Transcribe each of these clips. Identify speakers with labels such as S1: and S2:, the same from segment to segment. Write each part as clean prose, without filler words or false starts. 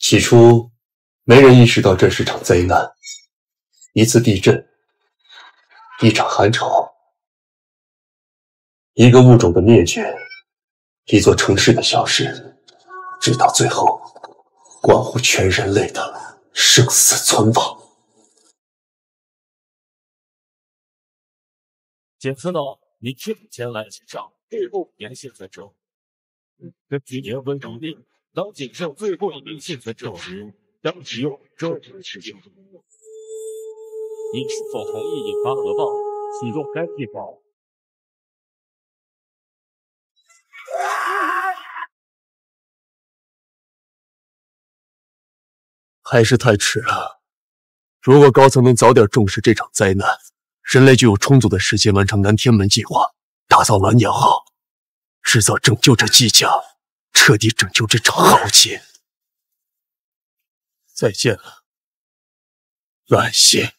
S1: 起初，没人意识到这是场灾难，一次地震，一场寒潮，一个物种的灭绝，一座城市的消失，直到最后，关乎全人类的生死存亡。
S2: 检测到你之前来信上最后一名幸存者。根据年份规定，当仅剩最后一名幸存者时，将使用这种事情。你是否同意引发核爆，启动该计划？
S3: 还是太迟了。如果高层能早点重视这场灾难，人类就有充足的时间完成南天门计划，打造蓝鸟号，制造拯救者机甲，彻底拯救这场浩劫。再见了，蓝星。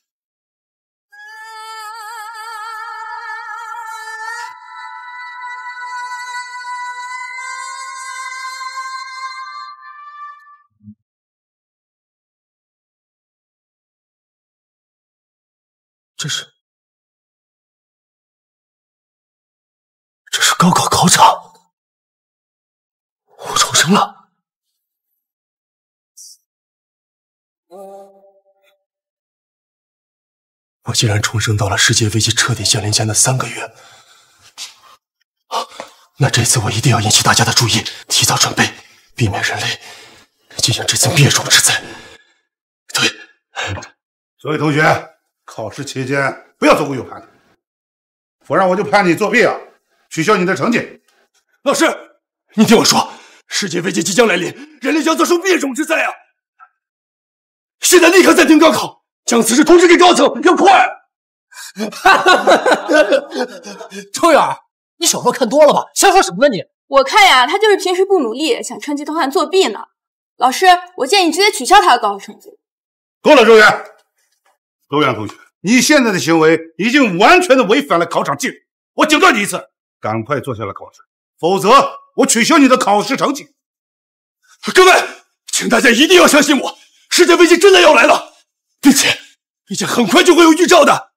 S3: 这是高考考场，我重生了。我竟然重生到了世界危机彻底降临前的3个月。那这次我一定要引起大家的注意，提早准备，避免人类进行这次灭种之灾。对，
S4: 各位同学，考试期间不要左顾右盼的，不然我就判你作弊啊，取消你的成绩。
S3: 老师，你听我说，世界危机即将来临，人类将遭受灭种之灾啊！现在立刻暂停高考，将此事通知给高层，要快！
S5: 周远，你小说看多了吧？瞎说什么呢你？
S6: 我看呀，他就是平时不努力，想趁机偷汉作弊呢。老师，我建议直接取消他的高考成绩。
S4: 够了，周远。周远同学，你现在的行为已经完全的违反了考场纪律，我警告你一次，赶快坐下来考试，否则我取消你的考试成绩。
S3: 各位，请大家一定要相信我，世界危机真的要来了，并且很快就会有预兆的。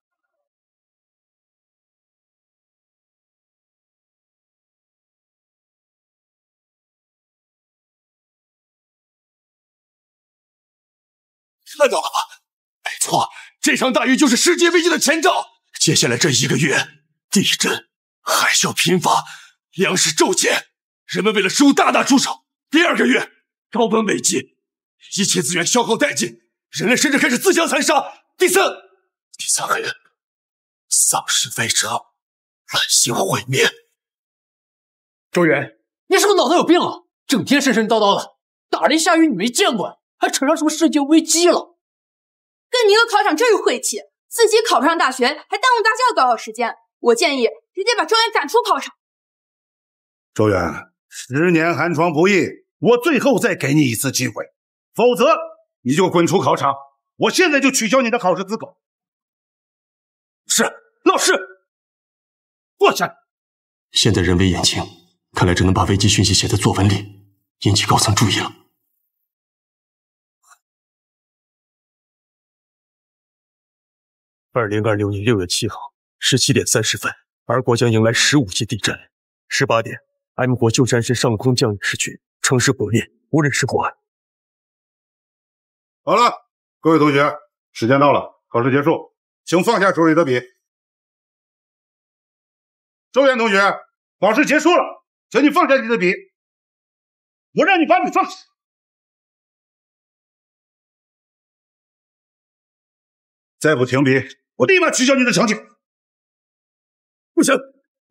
S3: 看到了吧？没错，这场大雨就是世界危机的前兆。接下来这1个月，地震、海啸频发，粮食骤减，人们为了食物大打出手。第2个月，高温危机，一切资源消耗殆尽，人类甚至开始自相残杀。第3个月，丧尸围城，蓝星毁灭。
S5: 周远，你是不是脑子有病啊？整天神神叨叨的，打雷下雨你没见过，还扯上什么世界危机了？
S6: 跟你一个考场真是晦气，自己考不上大学，还耽误大家的高考时间。我建议直接把周远赶出考场。
S4: 周远，10年寒窗不易，我最后再给你一次机会，否则你就滚出考场。我现在就取消你的考试资格。
S3: 是，老师。
S4: 坐下。
S3: 现在人微言轻，看来只能把危机讯息写在作文里，引起高层注意了。2026年6月7号17点30分，R国将迎来15级地震。18点 ，M 国旧山市上空降雨市区，城市毁灭，无人生还。
S4: 好了，各位同学，时间到了，考试结束，请放下手里的笔。周岩同学，考试结束了，请你放下你的笔。我让你把笔放下。再不停笔，我立马取消你的成绩。
S3: 不行，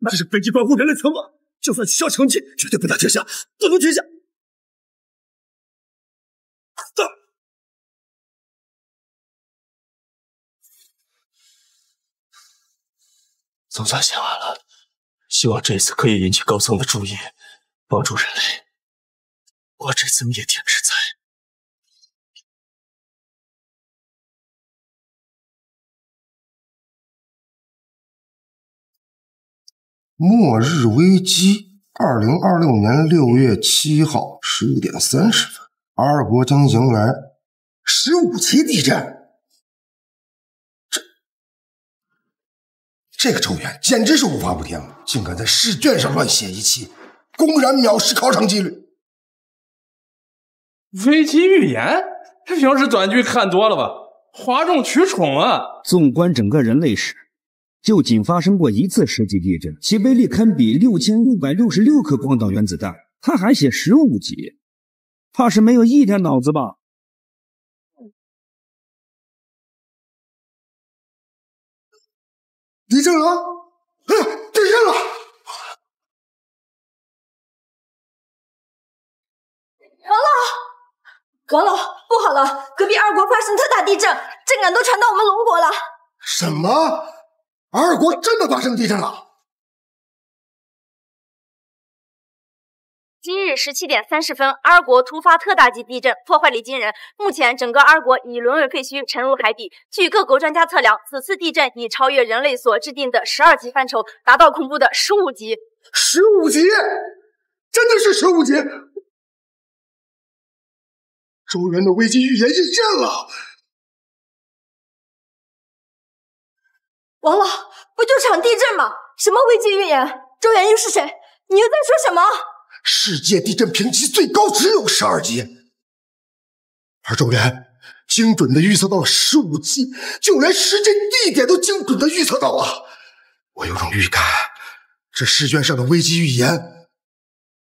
S3: 这是危机关乎人类存亡，就算取消成绩，绝对不能停下，不能停下。总算写完了，希望这次可以引起高层的注意，帮助人类过这次灭天之灾。
S7: 末日危机，2026年6月7号11点30分二国将迎来15级地震。这个周元简直是无法无天了，竟敢在试卷上乱写一气，公然藐视考场纪律。
S8: 危机预言？平时短剧看多了吧？哗众取宠啊！
S9: 纵观整个人类史，就仅发生过一次10级地震，其威力堪比6666颗光导原子弹。他还写15级，怕是没有一点脑子吧？
S7: 地震了！地震了！
S6: 王老，不好了，隔壁二国发生特大地震，震感都传到我们龙国了。
S7: 什么？二国真的发生地震了？
S6: 今日17点30分，二国突发特大级地震，破坏力惊人。目前整个二国已沦为废墟，沉入海底。据各国专家测量，此次地震已超越人类所制定的12级范畴，达到恐怖的15级。
S7: 15级？真的是15级？周元的危机预言应验了。
S6: 王老，不就场地震吗？什么危机预言？周元又是谁？你又在说什么？
S7: 世界地震评级最高只有12级，而周元精准的预测到了15级，就连时间地点都精准的预测到了。我有种预感，这试卷上的危机预言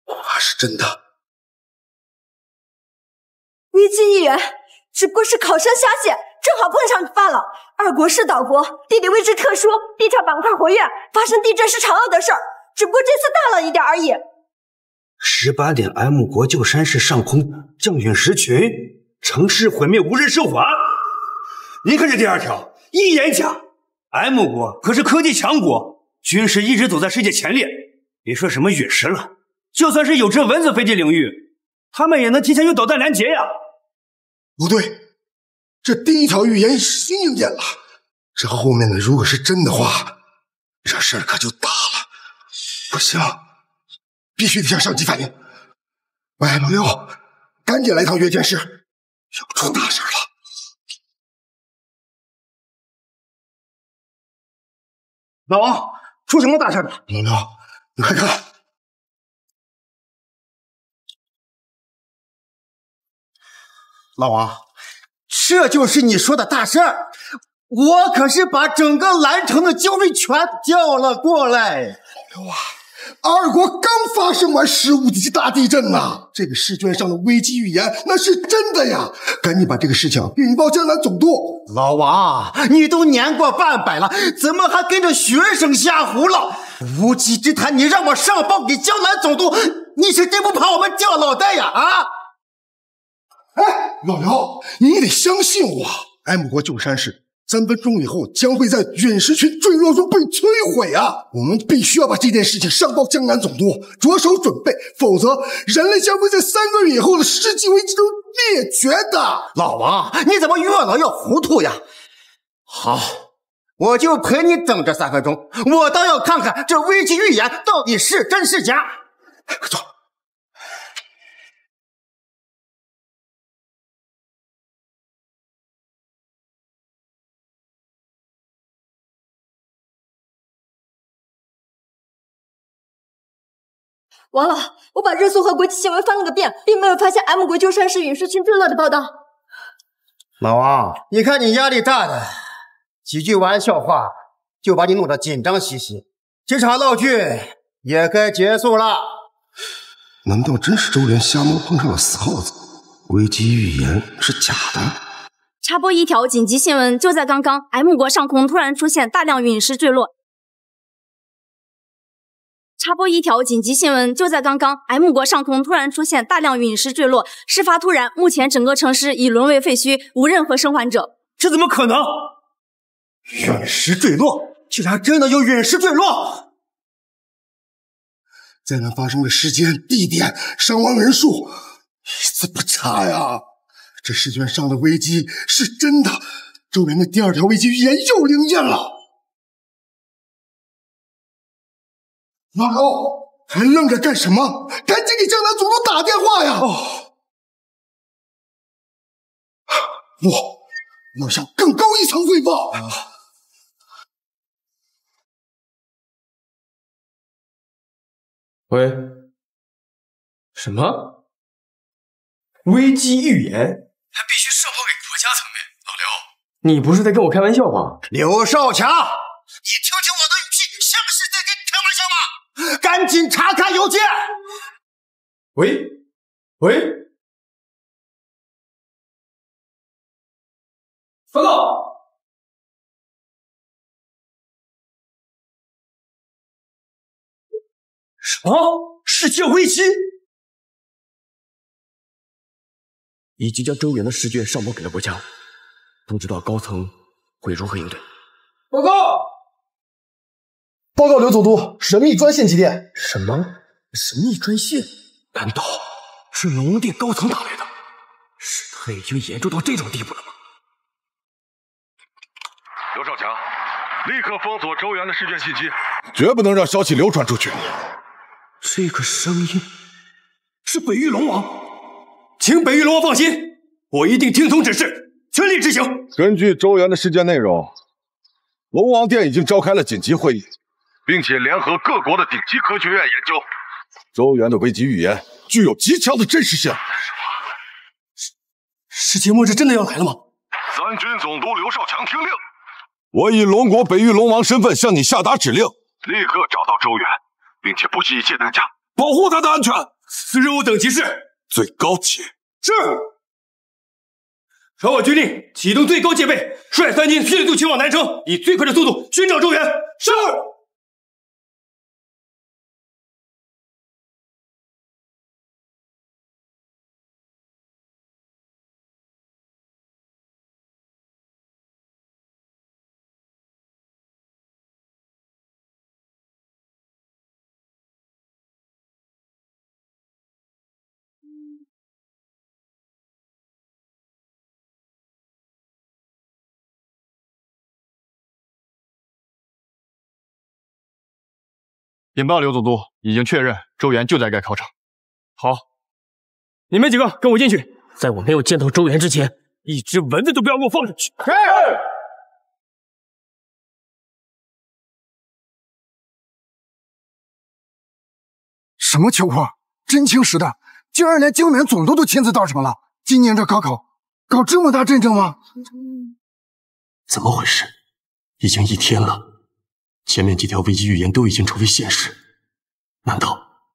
S7: 怕是真的。
S6: 危机预言只不过是考生瞎写，正好碰上罢了。二国是岛国，地理位置特殊，地壳板块活跃，发生地震是常有的事儿，只不过这次大了一点而已。
S9: 18点 M 国旧山市上空降陨石群，城市毁灭，无人生还。你看这第2条，一言假。M 国可是科技强国，军事一直走在世界前列。别说什么陨石了，就算是有志蚊子飞机领域，他们也能提前用导弹拦截呀。
S7: 不对，这第1条预言已经应验了。这后面的如果是真的话，这事儿可就大了。不行，必须得向上级反映。喂，老六，赶紧来趟阅卷室，要出大事了。
S5: 老王，出什么大事了？
S7: 老六，你快看。
S10: 老王，这就是你说的大事儿，我可是把整个蓝城的教委全叫了过来。
S7: 老刘啊，二国刚发生完15级大地震呐，这个试卷上的危机预言那是真的呀！赶紧把这个事情禀报江南总督。
S10: 老王，你都年过半百了，怎么还跟着学生瞎胡闹？无稽之谈！你让我上报给江南总督，你是真不怕我们掉脑袋呀？啊！
S7: 哎，老刘，你得相信我 ，M 国旧山市3分钟以后将会在陨石群坠落中被摧毁啊！我们必须要把这件事情上报江南总督，着手准备，否则人类将会在3个月以后的世纪危机中灭绝的。
S10: 老王，你怎么越老越糊涂呀？好，我就陪你等这3分钟，我倒要看看这危机预言到底是真是假。
S7: 快走！
S6: 王老，我把热搜和国际新闻翻了个遍，并没有发现 M 国旧山市陨石群坠落的报道。
S10: 老王，你看你压力大的，几句玩笑话就把你弄得紧张兮兮，这场闹剧也该结束了。
S7: 难道真是周元瞎猫碰上了死耗子？危机预言是假的？
S6: 插播一条紧急新闻，就在刚刚 ，M 国上空突然出现大量陨石坠落。插播一条紧急新闻，就在刚刚 ，M 国上空突然出现大量陨石坠落，事发突然，目前整个城市已沦为废墟，无任何生还者。
S9: 这怎么可能？
S10: 陨石坠落，居然真的有陨石坠落！
S7: 灾难发生的时间、地点、伤亡人数一字不差呀！这试卷上的危机是真的，周元的第2条危机预言又应验了。老刘，还愣着干什么？赶紧给江南总督打电话呀！哦。我要向更高一层汇报。
S5: 喂，什么？危机预言？还必须上报给国家层面。老刘，你不是在跟我开玩笑吧？
S10: 刘少强，你听听我的语气，像是在跟你开玩笑吗？赶紧查看邮件。
S5: 喂，报告。什么？世界危机？已经将周元的试卷上报给了国家，不知道高层会如何应对。报
S7: 告刘总督，神秘专线急电。
S5: 什么？神秘专线？难道是龙王殿高层打来的？事态已经严重到这种地步了吗？
S11: 刘少强，立刻封锁周元的试卷信息，
S3: 绝不能让消息流传出去。
S5: 这个声音是北域龙王，请北域龙王放心，我一定听从指示，全力执行。
S3: 根据周元的事件内容，龙王殿已经召开了紧急会议，
S11: 并且联合各国的顶级科学院研究。
S3: 周元的危机预言具有极强的真实性。
S5: 世界末日真的要来了吗？
S11: 三军总督刘少强听令，
S3: 我以龙国北域龙王身份向你下达指令，
S11: 立刻找到周元，并且不惜一切代价
S3: 保护他的安全。
S5: 此任务等级是
S3: 最高级。
S5: 是。传我军令，启动最高戒备，率三军迅速前往南城，以最快的速度寻找周元。是。
S8: 禀报刘总督，已经确认周元就在该考场。
S5: 好，你们几个跟我进去，在我没有见到周元之前，一只蚊子都不要给我放进去。
S7: 什么情况？真情实弹，竟然连江南总督都亲自到场了。今年这高考搞这么大阵仗吗？
S1: 怎么回事？已经1天了。前面几条危机预言都已经成为现实，难道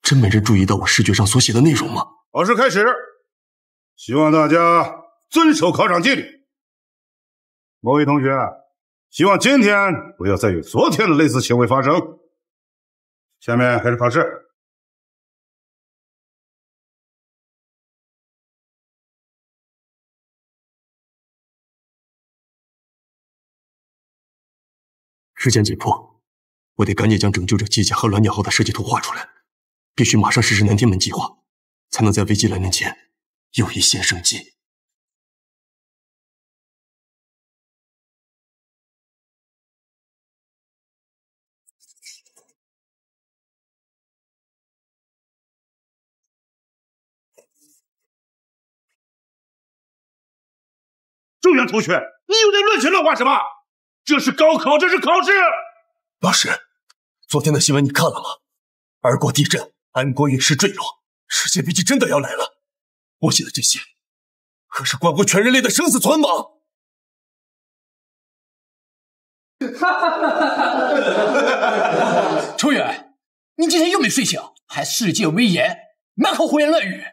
S1: 真没人注意到我试卷上所写的内容吗？
S4: 考试开始，希望大家遵守考场纪律。某位同学，希望今天不要再有昨天的类似行为发生。下面开始考试。
S1: 时间紧迫，我得赶紧将拯救者机甲和鸾鸟号的设计图画出来，必须马上实施南天门计划，才能在危机来临前有一线生机。
S4: 周元同学，你又在乱写乱画什么？这是高考，这是考试。
S1: 老师，昨天的新闻你看了吗？2国地震，安国陨石坠落，世界危机真的要来了。我写的这些，可是关乎全人类的生死存亡。
S5: 周远，你今天又没睡醒，还世界危言，满口胡言乱语。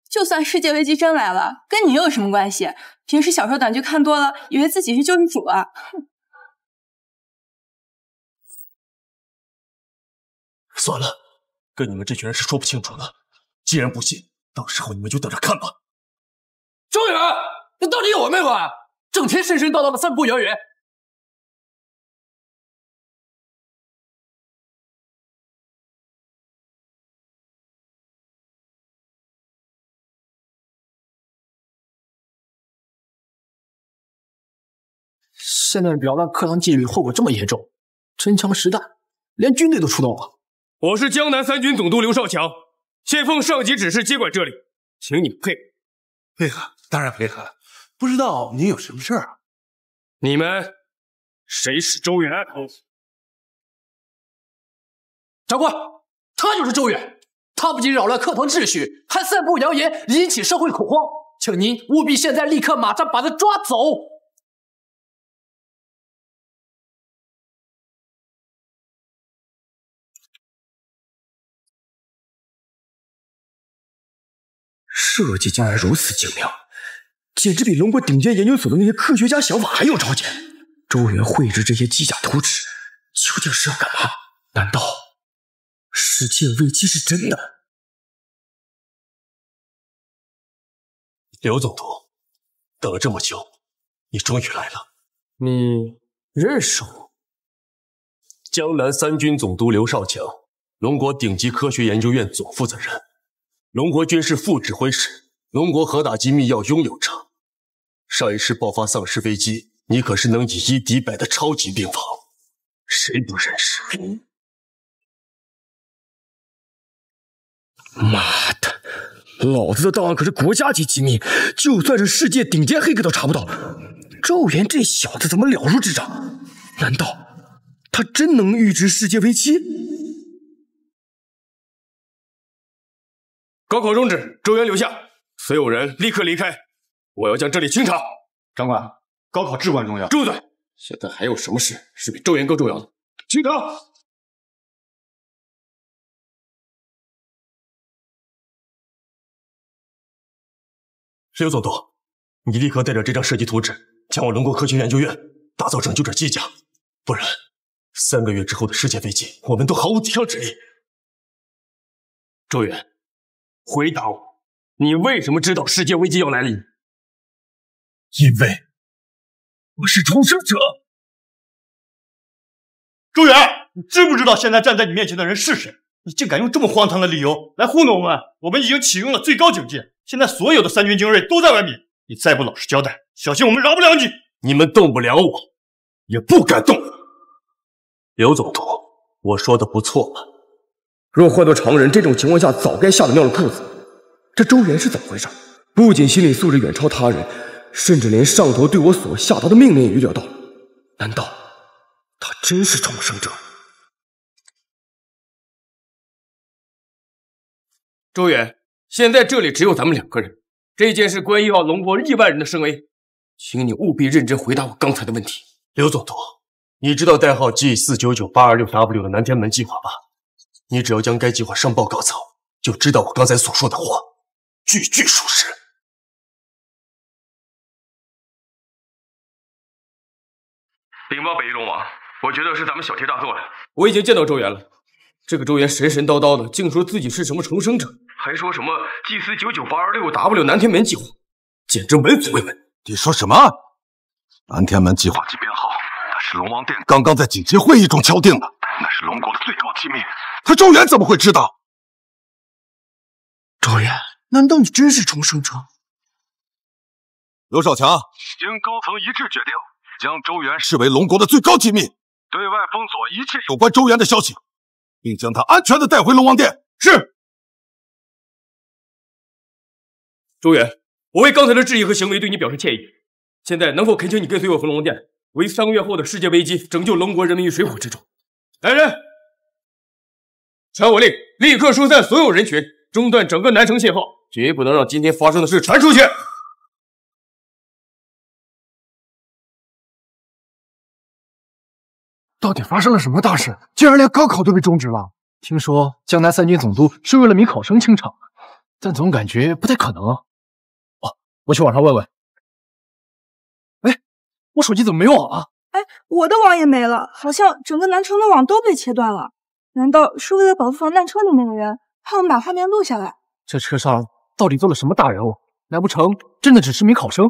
S6: 就算世界危机真来了，跟你又有什么关系？平时小说短剧看多了，以为自己是救世主啊。
S1: 算了，跟你们这群人是说不清楚的。既然不信，到时候你们就等着看吧。
S5: 周远，你到底有没有啊？整天神神叨叨的散布谣言。现在表达课堂纪律后果这么严重，真枪实弹，连军队都出动了。我是江南三军总督刘少强，现奉上级指示接管这里，请你们配合。
S4: 配合，当然配合。
S3: 不知道您有什么事儿啊？
S5: 你们谁是周元？
S8: 长官，他就是周远。他不仅扰乱课堂秩序，还散布谣言，引起社会恐慌。请您务必现在立刻马上把他抓走。
S5: 设计竟然如此精妙，简直比龙国顶尖研究所的那些科学家想法还要超前。周元绘制这些机甲图纸，究竟是要干嘛？难道世界危机是真的？
S1: 刘总督，等了这么久，你终于来了。
S5: 你认识我？
S1: 江南三军总督刘少强，龙国顶级科学研究院总负责人，龙国军事副指挥使，龙国核打击秘药拥有者。上一世爆发丧尸危机，你可是能以1敌100的超级病房，谁不认识？
S5: 妈的，老子的档案可是国家级机密，就算是世界顶尖黑客都查不到。周元这小子怎么了如指掌？难道他真能预知世界危机？高考终止，周元留下，所有人立刻离开。我要将这里清场。
S3: 长官，高考至关重要。
S5: 住嘴！现在还有什么事是比周元更重要的？清场！
S1: 刘总督，你立刻带着这张设计图纸前往龙国科学研究院，打造拯救者机甲，不然3个月之后的世界危机，我们都毫无抵抗之力。
S5: 周元，回答我，你为什么知道世界危机要来临？
S1: 因为我是重生者。
S3: 周元，你知不知道现在站在你面前的人是谁？你竟敢用这么荒唐的理由来糊弄我们！我们已经启用了最高警戒，现在所有的三军精锐都在外面，你再不老实交代，小心我们饶不了你！
S1: 你们动不了我，也不敢动。刘总督，我说的不错吧？
S5: 若换做常人，这种情况下早该吓得尿了裤子。这周元是怎么回事？不仅心理素质远超他人，甚至连上头对我所下达的命令也预料到了。难道他真是重生者？周远，现在这里只有咱们2个人，这件事关系到龙国亿万人的声威，请你务必认真回答我刚才的问题。
S1: 刘总督，你知道代号 G499826W 的南天门计划吧？你只要将该计划上报稿草，就知道我刚才所说的话句句属实。
S5: 禀报北翼龙王，我觉得是咱们小题大做了。我已经见到周元了，这个周元神神叨叨的，竟说自己是什么重生者，还说什么祭司99826W 南天门计划，简直闻所未闻。
S4: 你说什么？南天门计划
S11: 编号，那是龙王殿
S4: 刚刚在紧急会议中敲定的，
S11: 那是龙国的最高机密。
S4: 他周元怎么会知道？
S5: 周元，难道你真是重生者？
S4: 刘少强，
S11: 经高层一致决定，将周元
S4: 视为龙国的最高机密，
S11: 对外封锁一切
S4: 有关周元的消息，并将他安全的带回龙王殿。
S5: 是。周元，我为刚才的质疑和行为对你表示歉意。现在能否恳请你跟随我回龙王殿，为3个月后的世界危机拯救龙国人民于水火之中？来人，传我令，立刻疏散所有人群，中断整个南城信号，绝不能让今天发生的事传出去。
S7: 到底发生了什么大事？竟然连高考都被终止了！听说江南三军总督是为了名考生清场，但总感觉不太可能啊。哦，我去网上问问。哎，我手机怎么没网啊？
S12: 哎，我的网也没了，好像整个南城的网都被切断了。难道是为了保护防弹车里那个人，怕我们把画面录下来？
S7: 这车上到底坐了什么大人物？难不成真的只是名考生？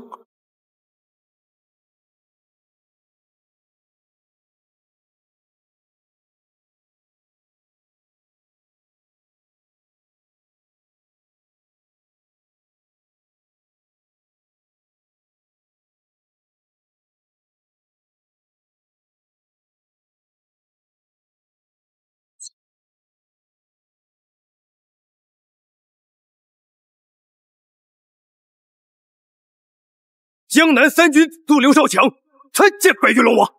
S5: 江南三军助刘少强参见北域龙王。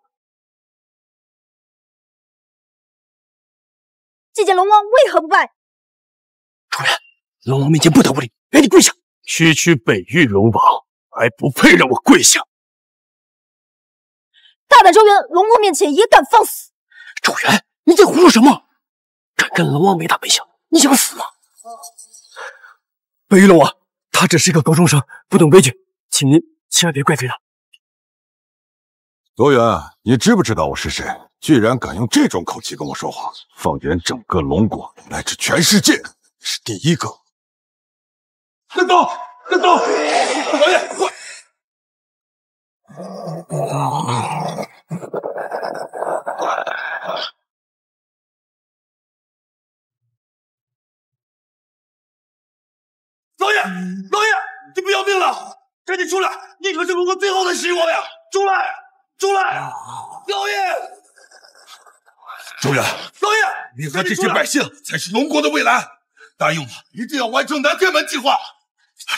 S6: 祭见龙王，为何不拜？
S5: 主人，龙王面前不得不礼，原地跪下。区北域龙王还不配让我跪下。
S6: 大胆周元，龙王面前也敢放肆！
S5: 周元，你在胡说什么？这跟龙王没大没小，你想死吗？北域龙王，他只是一个高中生，不懂规矩，请您千万别怪罪他。
S13: 罗元，你知不知道我是谁？居然敢用这种口气跟我说话，放眼整个龙国乃至全世界，是第一个。
S3: 跟走，跟走，老爷，快！老爷，老爷，你不要命了！赶紧出来！你可是龙国最后的希望呀！出来，出来！老爷，
S1: 周元，
S3: 老爷，
S1: 你和这些百姓才是龙国的未来，答应我，一定要完成南天门计划，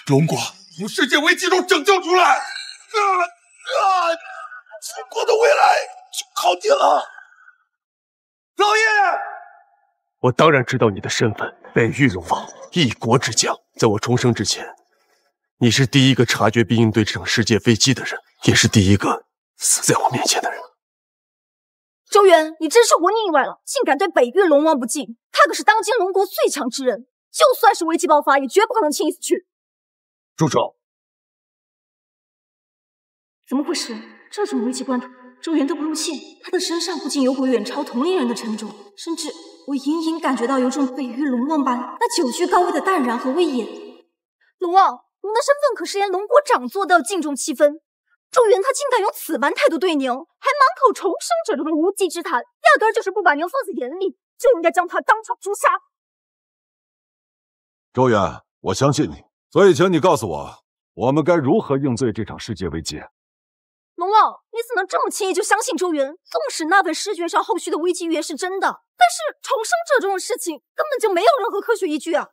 S1: 龙国从世界危机中拯救出来。中国的未来就靠你了，
S3: 老爷！
S5: 我当然知道你的身份，北域龙王，一国之将。在我重生之前，你是第一个察觉并应对这场世界危机的人，也是第一个死在我面前的人。
S6: 周元，你真是活腻歪了，竟敢对北域龙王不敬！他可是当今龙国最强之人，就算是危机爆发，也绝不可能轻易死去。
S1: 住手！
S6: 怎么回事？这种危急关头，周元都不露怯，他的身上不仅有股远超同龄人的沉重，甚至我隐隐感觉到有种北域龙王般那久居高位的淡然和威严。龙王，您的身份可是连龙国掌座都要敬重7分。周元他竟敢用此般态度对您，还满口重生者这种无稽之谈，压根就是不把您放在眼里，就应该将他当场诛杀。
S13: 周元，我相信你，所以请你告诉我，我们该如何应对这场世界危机？
S6: 龙王，你怎能这么轻易就相信周元？纵使那本试卷上后续的危机预言是真的，但是重生者这种事情根本就没有任何科学依据啊！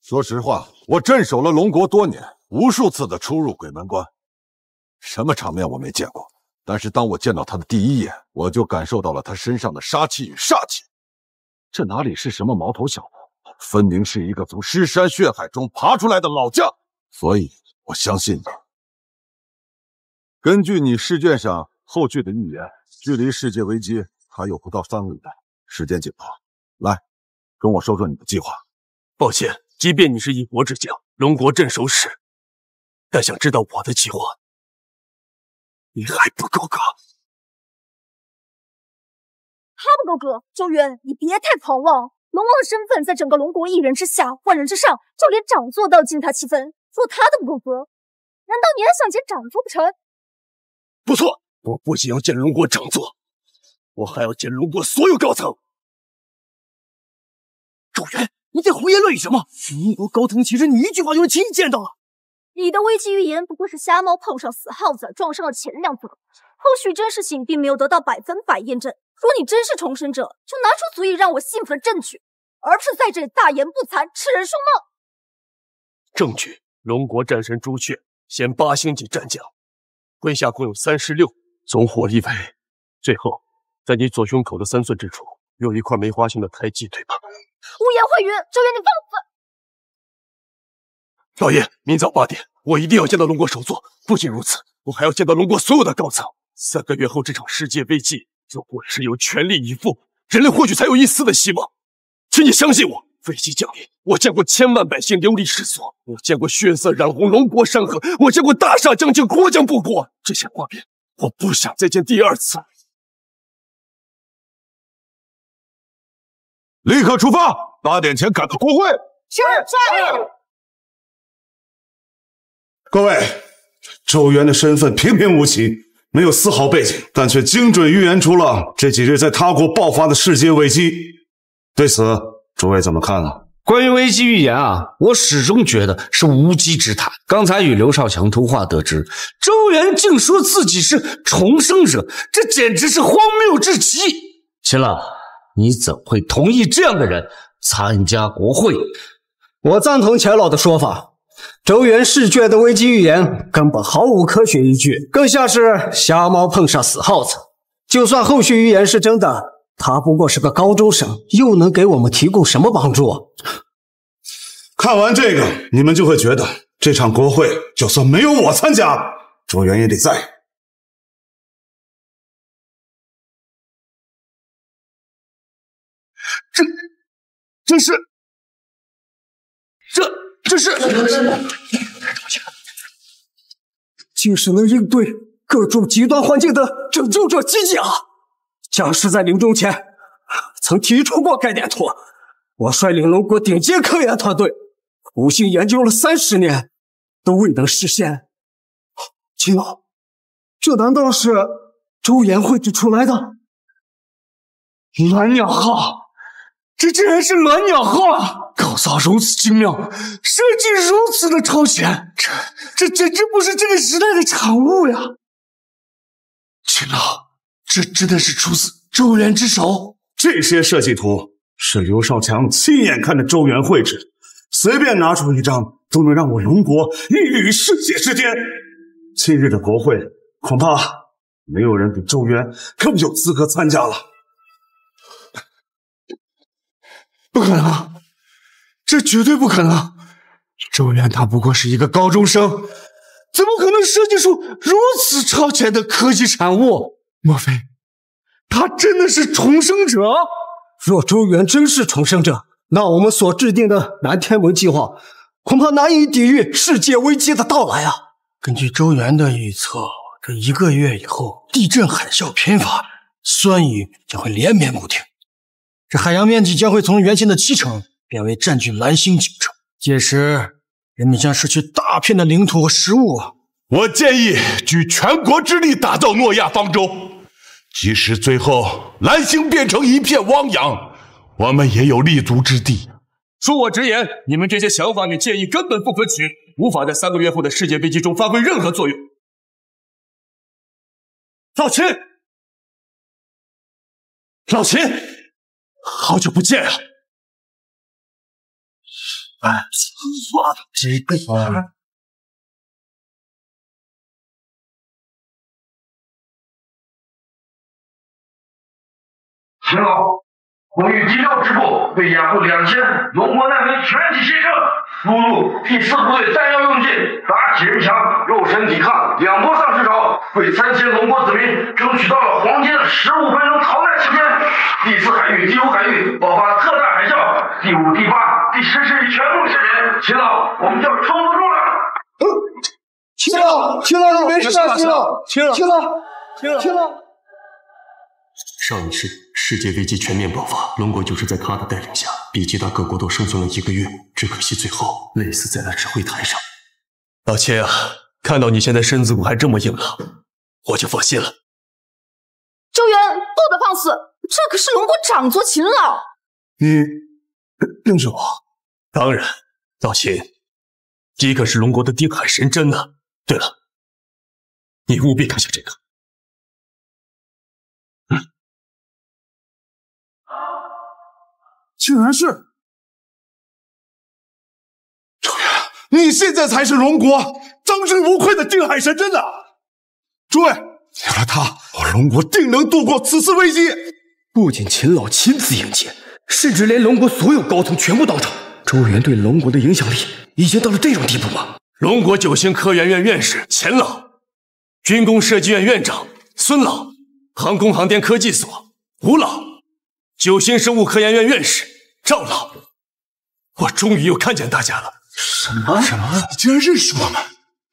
S13: 说实话，我镇守了龙国多年，无数次的出入鬼门关，什么场面我没见过。但是当我见到他的第一眼，我就感受到了他身上的杀气与煞气。这哪里是什么毛头小子，分明是一个从尸山血海中爬出来的老将。所以我相信你。根据你试卷上后续的预言，距离世界危机还有不到3个月，时间紧迫。来，跟我说说你的计划。
S5: 抱歉，即便你是一国之将，龙国镇守使，但想知道我的计划，你还不够格。
S6: 还不够格？周元，你别太狂妄。龙王的身份在整个龙国一人之下，万人之上，就连掌座都要敬他7分。说他都不够格，难道你还想见掌座不成？
S5: 不错，我不仅要见龙国掌座，我还要见龙国所有高层。周元，你在胡言乱语什么？龙国高层岂是你一句话就能轻易见到啊？
S6: 你的危机预言不过是瞎猫碰上死耗子，撞上了前2则，后续真实性并没有得到100%验证。若你真是重生者，就拿出足以让我信服的证据，而不是在这里大言不惭、痴人说梦。
S5: 证据：龙国战神朱雀，现8星级战将，麾下共有36，总火力为。最后，在你左胸口的3寸之处，有一块梅花形的胎记，对吧？
S6: 污言秽语，周元，你放肆！
S5: 老爷，明早8点，我一定要见到龙国首座。不仅如此，我还要见到龙国所有的高层。3个月后，这场世界危机，如果只有全力以赴，人类或许才有一丝的希望。请你相信我，危机降临，我见过千万百姓流离失所，我见过血色染红龙国山河，我见过大厦将倾，国将不国。这些画面，我不想再见第2次。
S13: 立刻出发，8点前赶到国会。
S6: 是。
S4: 各位，周元的身份平平无奇，没有丝毫背景，但却精准预言出了这几日在他国爆发的世界危机。对此，诸位怎么看呢？
S9: 关于危机预言啊，我始终觉得是无稽之谈。刚才与刘少强通话得知，周元竟说自己是重生者，这简直是荒谬至极。秦老，你怎会同意这样的人参加国会？
S10: 我赞同钱老的说法。
S14: 周原试卷的危机预言根本毫无科学依据，更像是瞎猫碰上死耗子。就算后续预言是真的，他不过是个高中生，又能给我们提供什么帮助？
S4: 看完这个，你们就会觉得这场国会就算没有我参加，周原也得在。
S7: 这是，竟是能应对各种极端环境的拯救者机甲。将士在临终前曾提出过该念头，我率领龙国顶尖科研团队，苦心研究了30年，都未能实现。秦老，这难道是周岩绘制出来的？
S3: 蓝鸟号，这竟然是蓝鸟号！构造如此精妙，设计如此的超前，这简直不是这个时代的产物呀！秦老，这真的是出自周原之手？
S4: 这些设计图是刘少强亲眼看着周原绘制的，随便拿出一张都能让我龙国一履世界之巅。今日的国会，恐怕没有人比周原更有资格参加了。
S3: 不可能，这绝对不可能！周原他不过是一个高中生，怎么可能设计出如此超前的科技产物？莫非他真的是重生者？
S7: 若周原真是重生者，那我们所制定的南天门计划恐怕难以抵御世界危机的到来啊！
S10: 根据周原的预测，这1个月以后，地震海啸频发，酸雨将会连绵不停。这海洋面积将会从原先的70%变为占据蓝星90%，届时人民将失去大片的领土和食物。
S3: 我建议举全国之力打造诺亚方舟，即使最后蓝星变成一片汪洋，我们也有立足之地。
S5: 恕我直言，你们这些想法与建议根本不可取，无法在3个月后的世界危机中发挥任何作用。
S3: 老秦，老秦，好久不见啊！哎，我的这个人。
S11: 秦老，我与第6支部为掩护2000龙国难民全体牺牲，输入第4部队弹药用尽，打铁人墙，肉身抵抗2波丧尸潮，为3000龙国子民争取到了黄金15分钟逃难时间。第4海域、第5海域爆发特大海啸，第5、第8、第10市域全部失联。秦老，我们就撑不住了。
S7: 秦老，你没事吧？秦老。
S5: 上一世世界危机全面爆发，龙国就是在他的带领下，比其他各国都生存了1个月，只可惜最后累死在了指挥台上。
S3: 老秦啊，看到你现在身子骨还这么硬朗，我就放心了。
S6: 周原，不得放肆！这可是龙国长族秦老。
S3: 你认识我？当然，老秦，你可是龙国的定海神针呢。对了，你务必看下这个。
S7: 竟然是
S3: 周原，你现在才是龙国当之无愧的定海神针啊！诸位，有了他，我龙国定能度过此次危机。
S5: 不仅秦老亲自迎接，甚至连龙国所有高层全部到场。周原对龙国的影响力已经到了这种地步吗？
S3: 龙国9星科研院院士钱老，军工设计院院长孙老，航空航天科技所吴老，9星生物科研院院士赵老，我终于又看见大家了。
S7: 什么？
S3: 你竟然认识我们？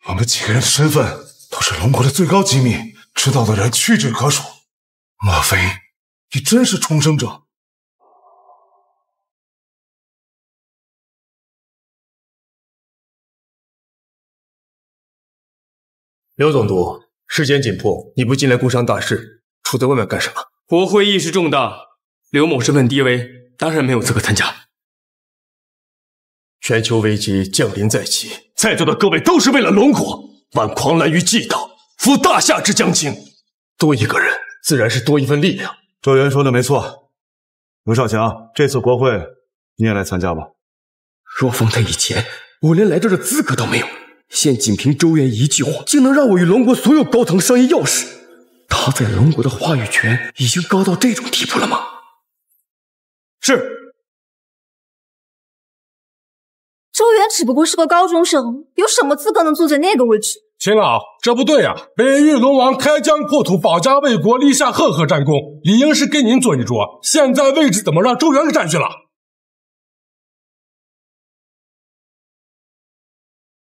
S4: 我们几个人的身份都是龙国的最高机密，知道的人屈指可数。莫非你真是重生者？
S5: 刘总督，时间紧迫，你不进来顾上大事，出在外面干什么？国会议事重大，刘某身份低微，当然没有资格参加。
S3: 全球危机降临在即，在座的各位都是为了龙国，挽狂澜于既倒，扶大夏之将倾。多一个人，自然是多一份力量。
S4: 周原说的没错，刘少强，这次国会你也来参加吧。
S5: 若放在以前，我连来这的资格都没有。现仅凭周元一句话，竟能让我与龙国所有高层商议要事，他在龙国的话语权已经高到这种地步了吗？是。
S12: 周元只不过是个高中生，有什么资格能坐在那个位置？
S15: 秦老，这不对呀！北域龙王开疆扩土，保家卫国，立下赫赫战功，理应是给您坐一桌。现在位置怎么让周元给占去了？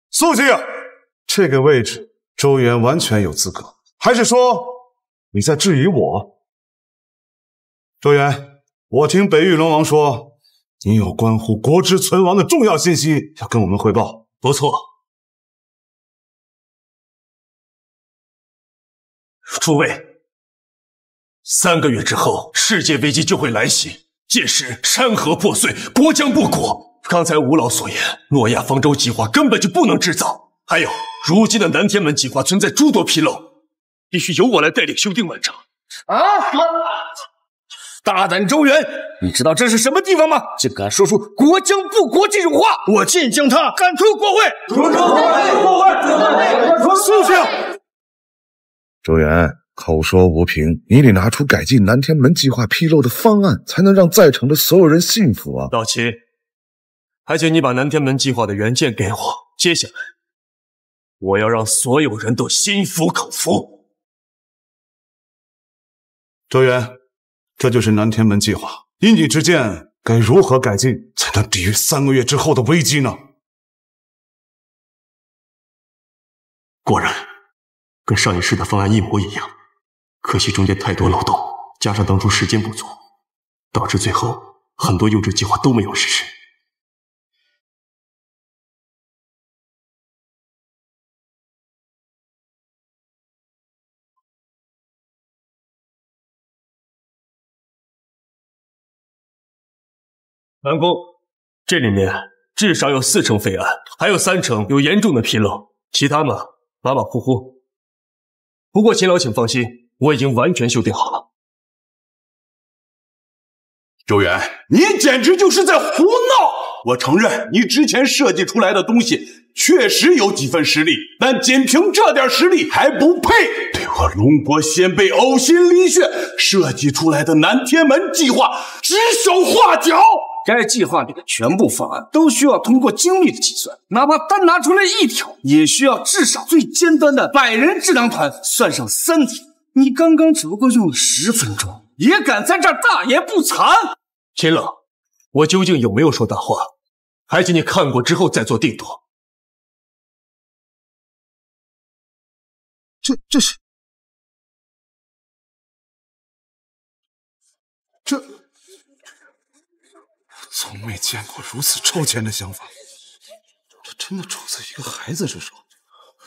S4: 肃静！这个位置，周元完全有资格。还是说你在质疑我？周元，我听北域龙王说，你有关乎国之存亡的重要信息要跟我们汇报。
S3: 不错。诸位，3个月之后，世界危机就会来袭，届时山河破碎，国将不国。刚才吴老所言，诺亚方舟计划根本就不能制造。还有，如今的南天门计划存在诸多纰漏，必须由我来带领修订完成。
S5: 大胆周元，你知道这是什么地方吗？竟敢说出国将不国这种话，我建议将他赶出国会！逐出国会！
S4: 肃静！
S16: 周元，口说无凭，你得拿出改进南天门计划纰漏的方案，才能让在场的所有人信服啊！
S3: 老齐，还请你把南天门计划的原件给我。接下来，我要让所有人都心服口服。
S4: 周元，这就是南天门计划。依你之见，该如何改进，才能抵御3个月之后的危机呢？
S3: 果然，跟上一世的方案一模一样，可惜中间太多漏洞，加上当初时间不足，导致最后很多优质计划都没有实施。南宫，这里面至少有4成废案，还有3成有严重的纰漏，其他嘛马马虎虎。不过秦老请放心，我已经完全修订好了。
S17: 周元，你简直就是在胡闹！我承认你之前设计出来的东西确实有几分实力，但仅凭这点实力还不配对我龙国先辈呕心沥血设计出来的南天门计划指手画脚。
S18: 该计划里的全部方案都需要通过精密的计算，哪怕单拿出来1条，也需要至少最尖端的100人智囊团算上3体。你刚刚只不过用了10分钟，也敢在这儿大言不惭？
S3: 秦冷，我究竟有没有说大话？还请你看过之后再做定夺。
S7: 这是
S4: 从没见过如此超前的想法，这真的出自一个孩子之手？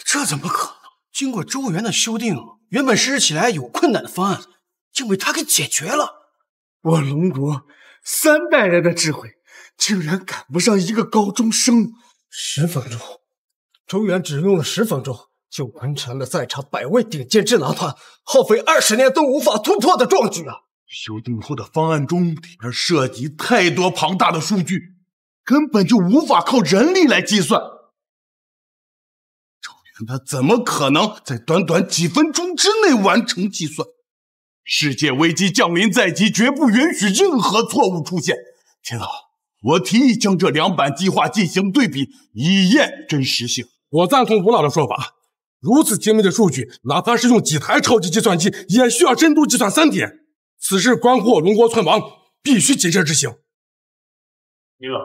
S10: 这怎么可能？经过周元的修订，原本实施起来有困难的方案，竟被他给解决了。
S7: 我龙国3代人的智慧，竟然赶不上一个高中生。10分钟，周元只用了10分钟，就完成了在场100位顶尖智囊团耗费20年都无法突破的壮举啊！
S17: 修订后的方案中，里面涉及太多庞大的数据，根本就无法靠人力来计算。周元他怎么可能在短短几分钟之内完成计算？世界危机降临在即，绝不允许任何错误出现。秦老，我提议将这2版计划进行对比，以验真实性。
S15: 我赞同吴老的说法，如此精密的数据，哪怕是用几台超级计算机，也需要深度计算3天。此事关乎我龙国存亡，必须谨慎执行。
S3: 秦冷，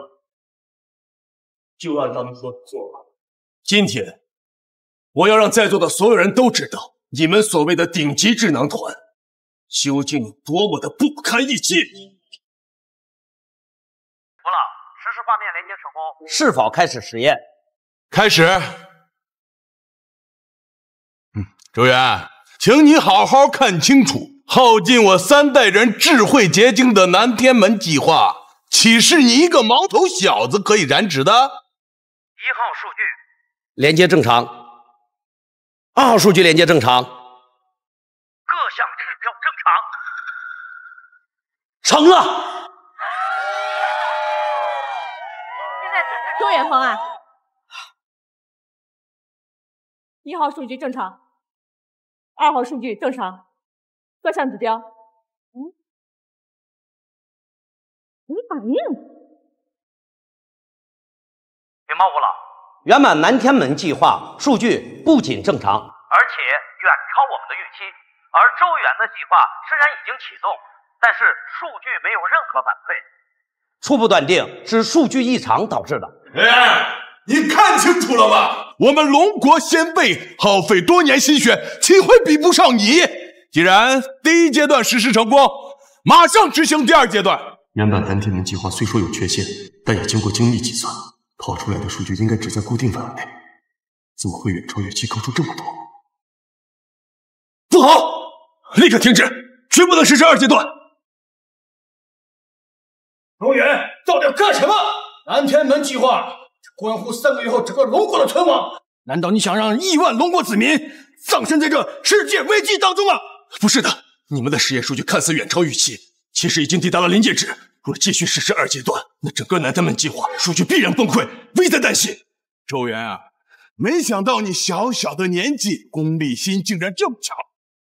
S3: 就按他们说的做吧。今天，我要让在座的所有人都知道，你们所谓的顶级智囊团究竟有多么的不堪一击。
S19: 服了，实时画面连接成功，是否开始实验？
S17: 开始。周元，请你好好看清楚，耗尽我3代人智慧结晶的南天门计划，岂是你一个毛头小子可以染指的？1号
S19: 数据连接正常，2号数据连接正常，各项指标正常，成了。
S6: 现在周元方案
S20: 1号数据正常，2号数据正常，各项指标，没反应。
S19: 禀报吴老，圆满南天门计划数据不仅正常，而且远超我们的预期。而周元的计划虽然已经启动，但是数据没有任何反馈，初步断定是数据异常导致的。
S17: 你看清楚了吗？我们龙国先辈耗费多年心血，岂会比不上你？既然第1阶段实施成功，马上执行第2阶段。
S21: 原版南天门计划虽说有缺陷，但也经过精密计算，跑出来的数据应该只在固定范围内，怎么会远超预期高出这么多？
S3: 不好！立刻停止，绝不能实施2阶段。
S10: 龙元，到底要干什么？南天门计划关乎3个月后整个龙国的存亡，难道你想让亿万龙国子民葬身在这世界危机当中吗？
S3: 不是的，你们的实验数据看似远超预期，其实已经抵达了临界值。若继续实施2阶段，那整个南天门计划数据必然崩溃，危在旦夕。
S17: 周元啊，没想到你小小的年纪，功利心竟然这么强。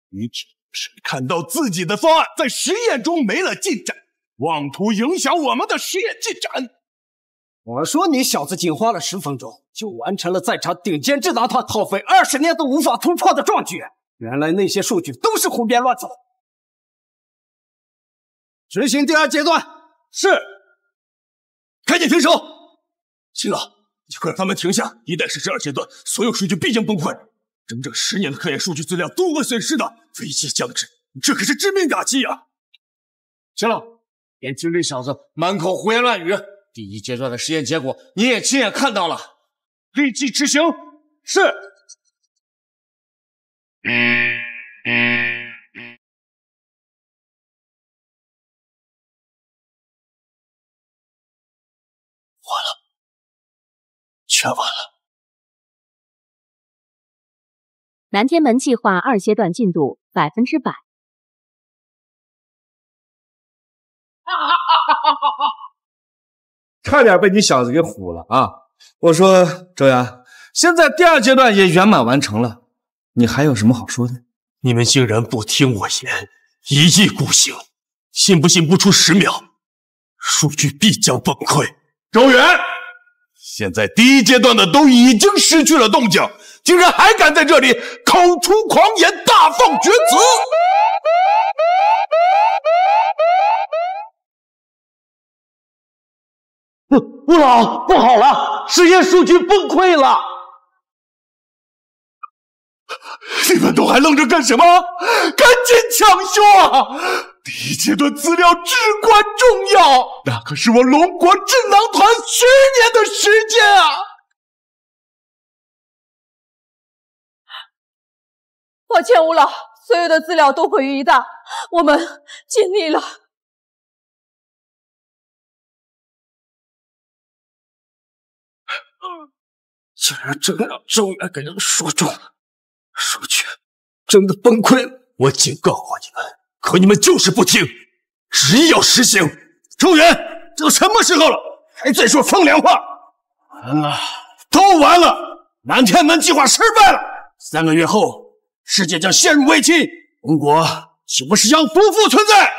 S17: 你只是看到自己的方案在实验中没了进展，妄图影响我们的实验进展。
S14: 我说你小子仅花了10分钟，就完成了在场顶尖智囊团耗费20年都无法突破的壮举。原来那些数据都是胡编乱造。执行第2阶段。
S3: 是。赶紧停手！秦老，你快让他们停下！一旦实施2阶段，所有数据必将崩溃，整整10年的科研数据资料都会损失的，危机将至，这可是致命打击啊！
S18: 行了，别听这小子满口胡言乱语。第1阶段的实验结果你也亲眼看到了，立即执行。是。
S3: 完了，全完了。
S22: 南天门计划2阶段进度100%。
S18: 差点被你小子给唬了啊！我说周元，现在第2阶段也圆满完成了，你还有什么好说的？
S3: 你们竟然不听我言，一意孤行，信不信不出10秒，数据必将崩溃。
S17: 周元，现在第1阶段的都已经失去了动静，竟然还敢在这里口出狂言，大放厥词！
S19: 吴老，不好了，实验数据崩溃了！
S17: 你们都还愣着干什么？赶紧抢修啊！第1阶段资料至关重要，那可是我龙国智囊团10年的时间啊！
S20: 抱歉，吴老，所有的资料都毁于一旦，我们尽力了。
S10: 竟然真让周元给人说中了，数据真的崩溃了。
S3: 我警告过你们，可你们就是不听，执意要实行。周元，这都什么时候了，还在说风凉话？
S10: 完了，都完了！南天门计划失败了，3个月后，世界将陷入危机，龙国岂不是将不复存在？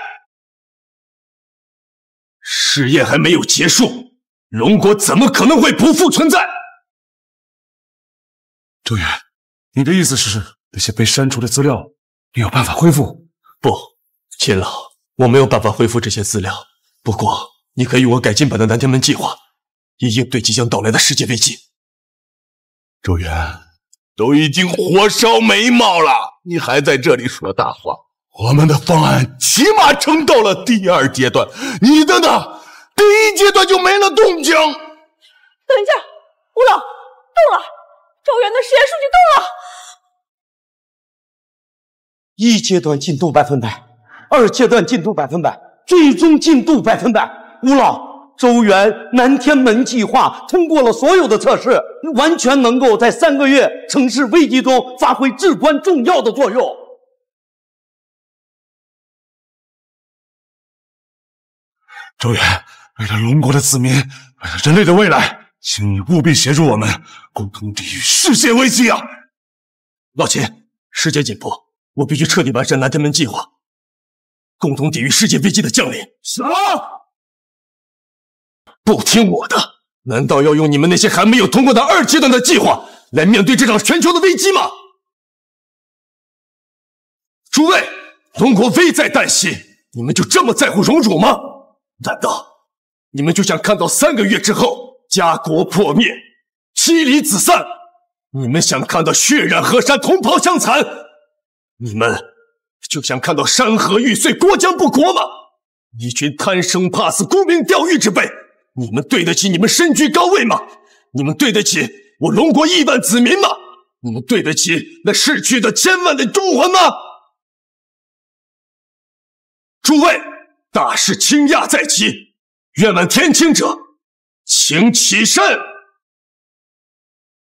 S3: 试验还没有结束，龙国怎么可能会不复存在？
S15: 周元，你的意思是那些被删除的资料，你有办法恢复？
S3: 不，秦老，我没有办法恢复这些资料。不过，你可以用我改进版的南天门计划，以应对即将到来的世界危机。
S17: 周元，都已经火烧眉毛了，你还在这里说大话？我们的方案起码撑到了第2阶段，你的呢？第1阶段就没了动静。等
S20: 一下，吴老，动了！周元的实验数据动了。
S19: 1阶段进度100%，2阶段进度100%，最终进度100%。吴老，周元南天门计划通过了所有的测试，完全能够在3个月城市危机中发挥至关重要的作用。
S15: 周元，为了龙国的子民，为了人类的未来，请你务必协助我们，共同抵御世界危机啊！
S1: 老秦，时间紧迫，我必须彻底完善南天门计划，共同抵御世界危机的降临。
S3: 啥？
S1: 不听我的，难道要用你们那些还没有通过的2阶段的计划来面对这场全球的危机吗？诸位，龙国危在旦夕，你们就这么在乎荣辱吗？难道你们就想看到3个月之后家国破灭，妻离子散？你们想看到血染河山，同袍相残？你们就想看到山河欲碎，国将不国吗？一群贪生怕死、沽名钓誉之辈，你们对得起你们身居高位吗？你们对得起我龙国亿万子民吗？你们对得起那逝去的千万的忠魂吗？诸位，大事倾轧在即，愿闻天清者，请起身。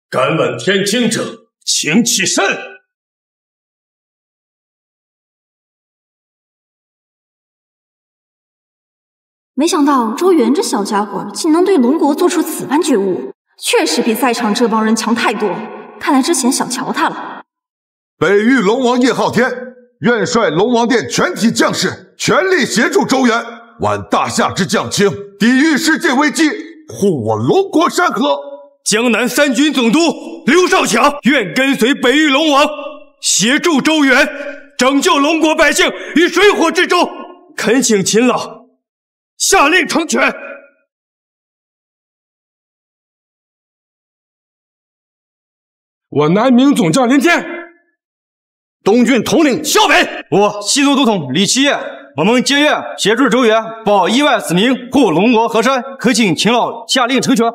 S1: 敢问天清者，请起身。
S12: 没想到周元这小家伙竟能对龙国做出此般觉悟，确实比在场这帮人强太多。看来之前小瞧他了。
S13: 北域龙王叶昊天愿率龙王殿全体将士全力协助周元，挽大夏之将倾，抵御世界危机，护我龙国山河。
S5: 江南3军总督刘少强愿跟随北域龙王，协助周元，拯救龙国百姓于水火之中。恳请秦老下令成全。
S15: 我南明总将林天，
S9: 东郡统领
S5: 萧北，
S9: 我西都都统李七业，我们皆愿协助周元，保亿万子民，护龙国河山。恳请秦老下令成全。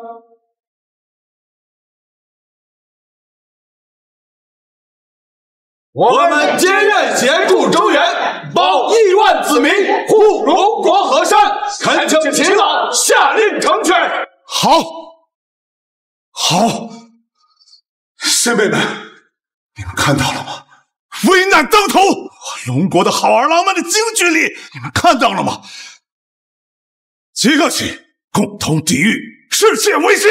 S17: 我们皆愿协助周元，保亿万子民，护龙国河山。恳请秦老下令成全。
S4: 好，好，先辈们，你们看到了吗？危难当头，龙国的好儿郎们的精军力，你们看到了吗？即刻起，共同抵御世界危机。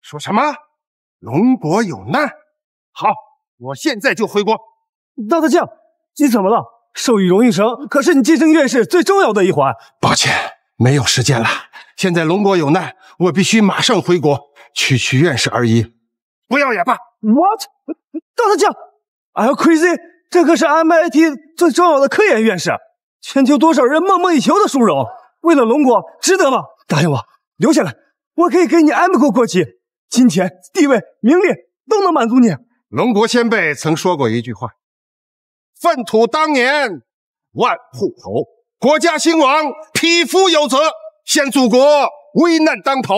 S7: 说什么？龙国有难？好，我现在就回国。
S14: 大将，你怎么了？授予荣誉绳可是你晋升院士最重要的一环。
S7: 抱歉，没有时间了。现在龙国有难，我必须马上回国，区区院士而已。不要也罢。
S14: What？ 大将 ，Are you crazy？ 这可是 MIT 最重要的科研院士，全球多少人梦寐以求的殊荣，为了龙国，值得吗？答应我，留下来，我可以给你 M 国国旗。金钱、地位、名利都能满足你。
S7: 龙国先辈曾说过一句话：“粪土当年，万户侯。国家兴亡，匹夫有责。现祖国危难当头，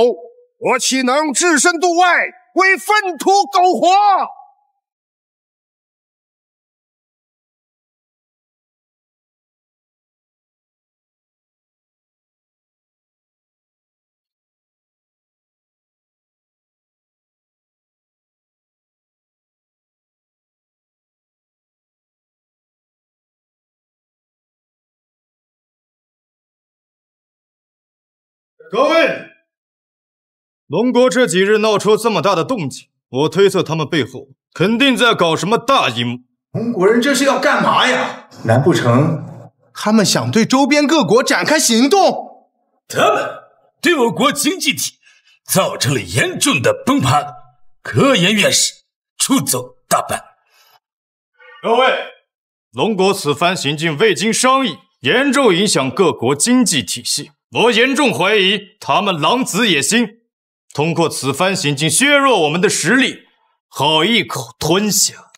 S7: 我岂能置身度外，为粪土苟活？”
S2: 各位，龙国这几日闹出这么大的动静，我推测他们背后肯定在搞什么大阴谋。
S8: 蒙古人这是要干嘛呀？难不成他们想对周边各国展开行动？
S11: 他们对我国经济体造成了严重的崩盘，科研院士出走大半。
S2: 各位，龙国此番行径未经商议，严重影响各国经济体系。我严重怀疑他们狼子野心，通过此番行径削弱我们的实力，好一口吞下。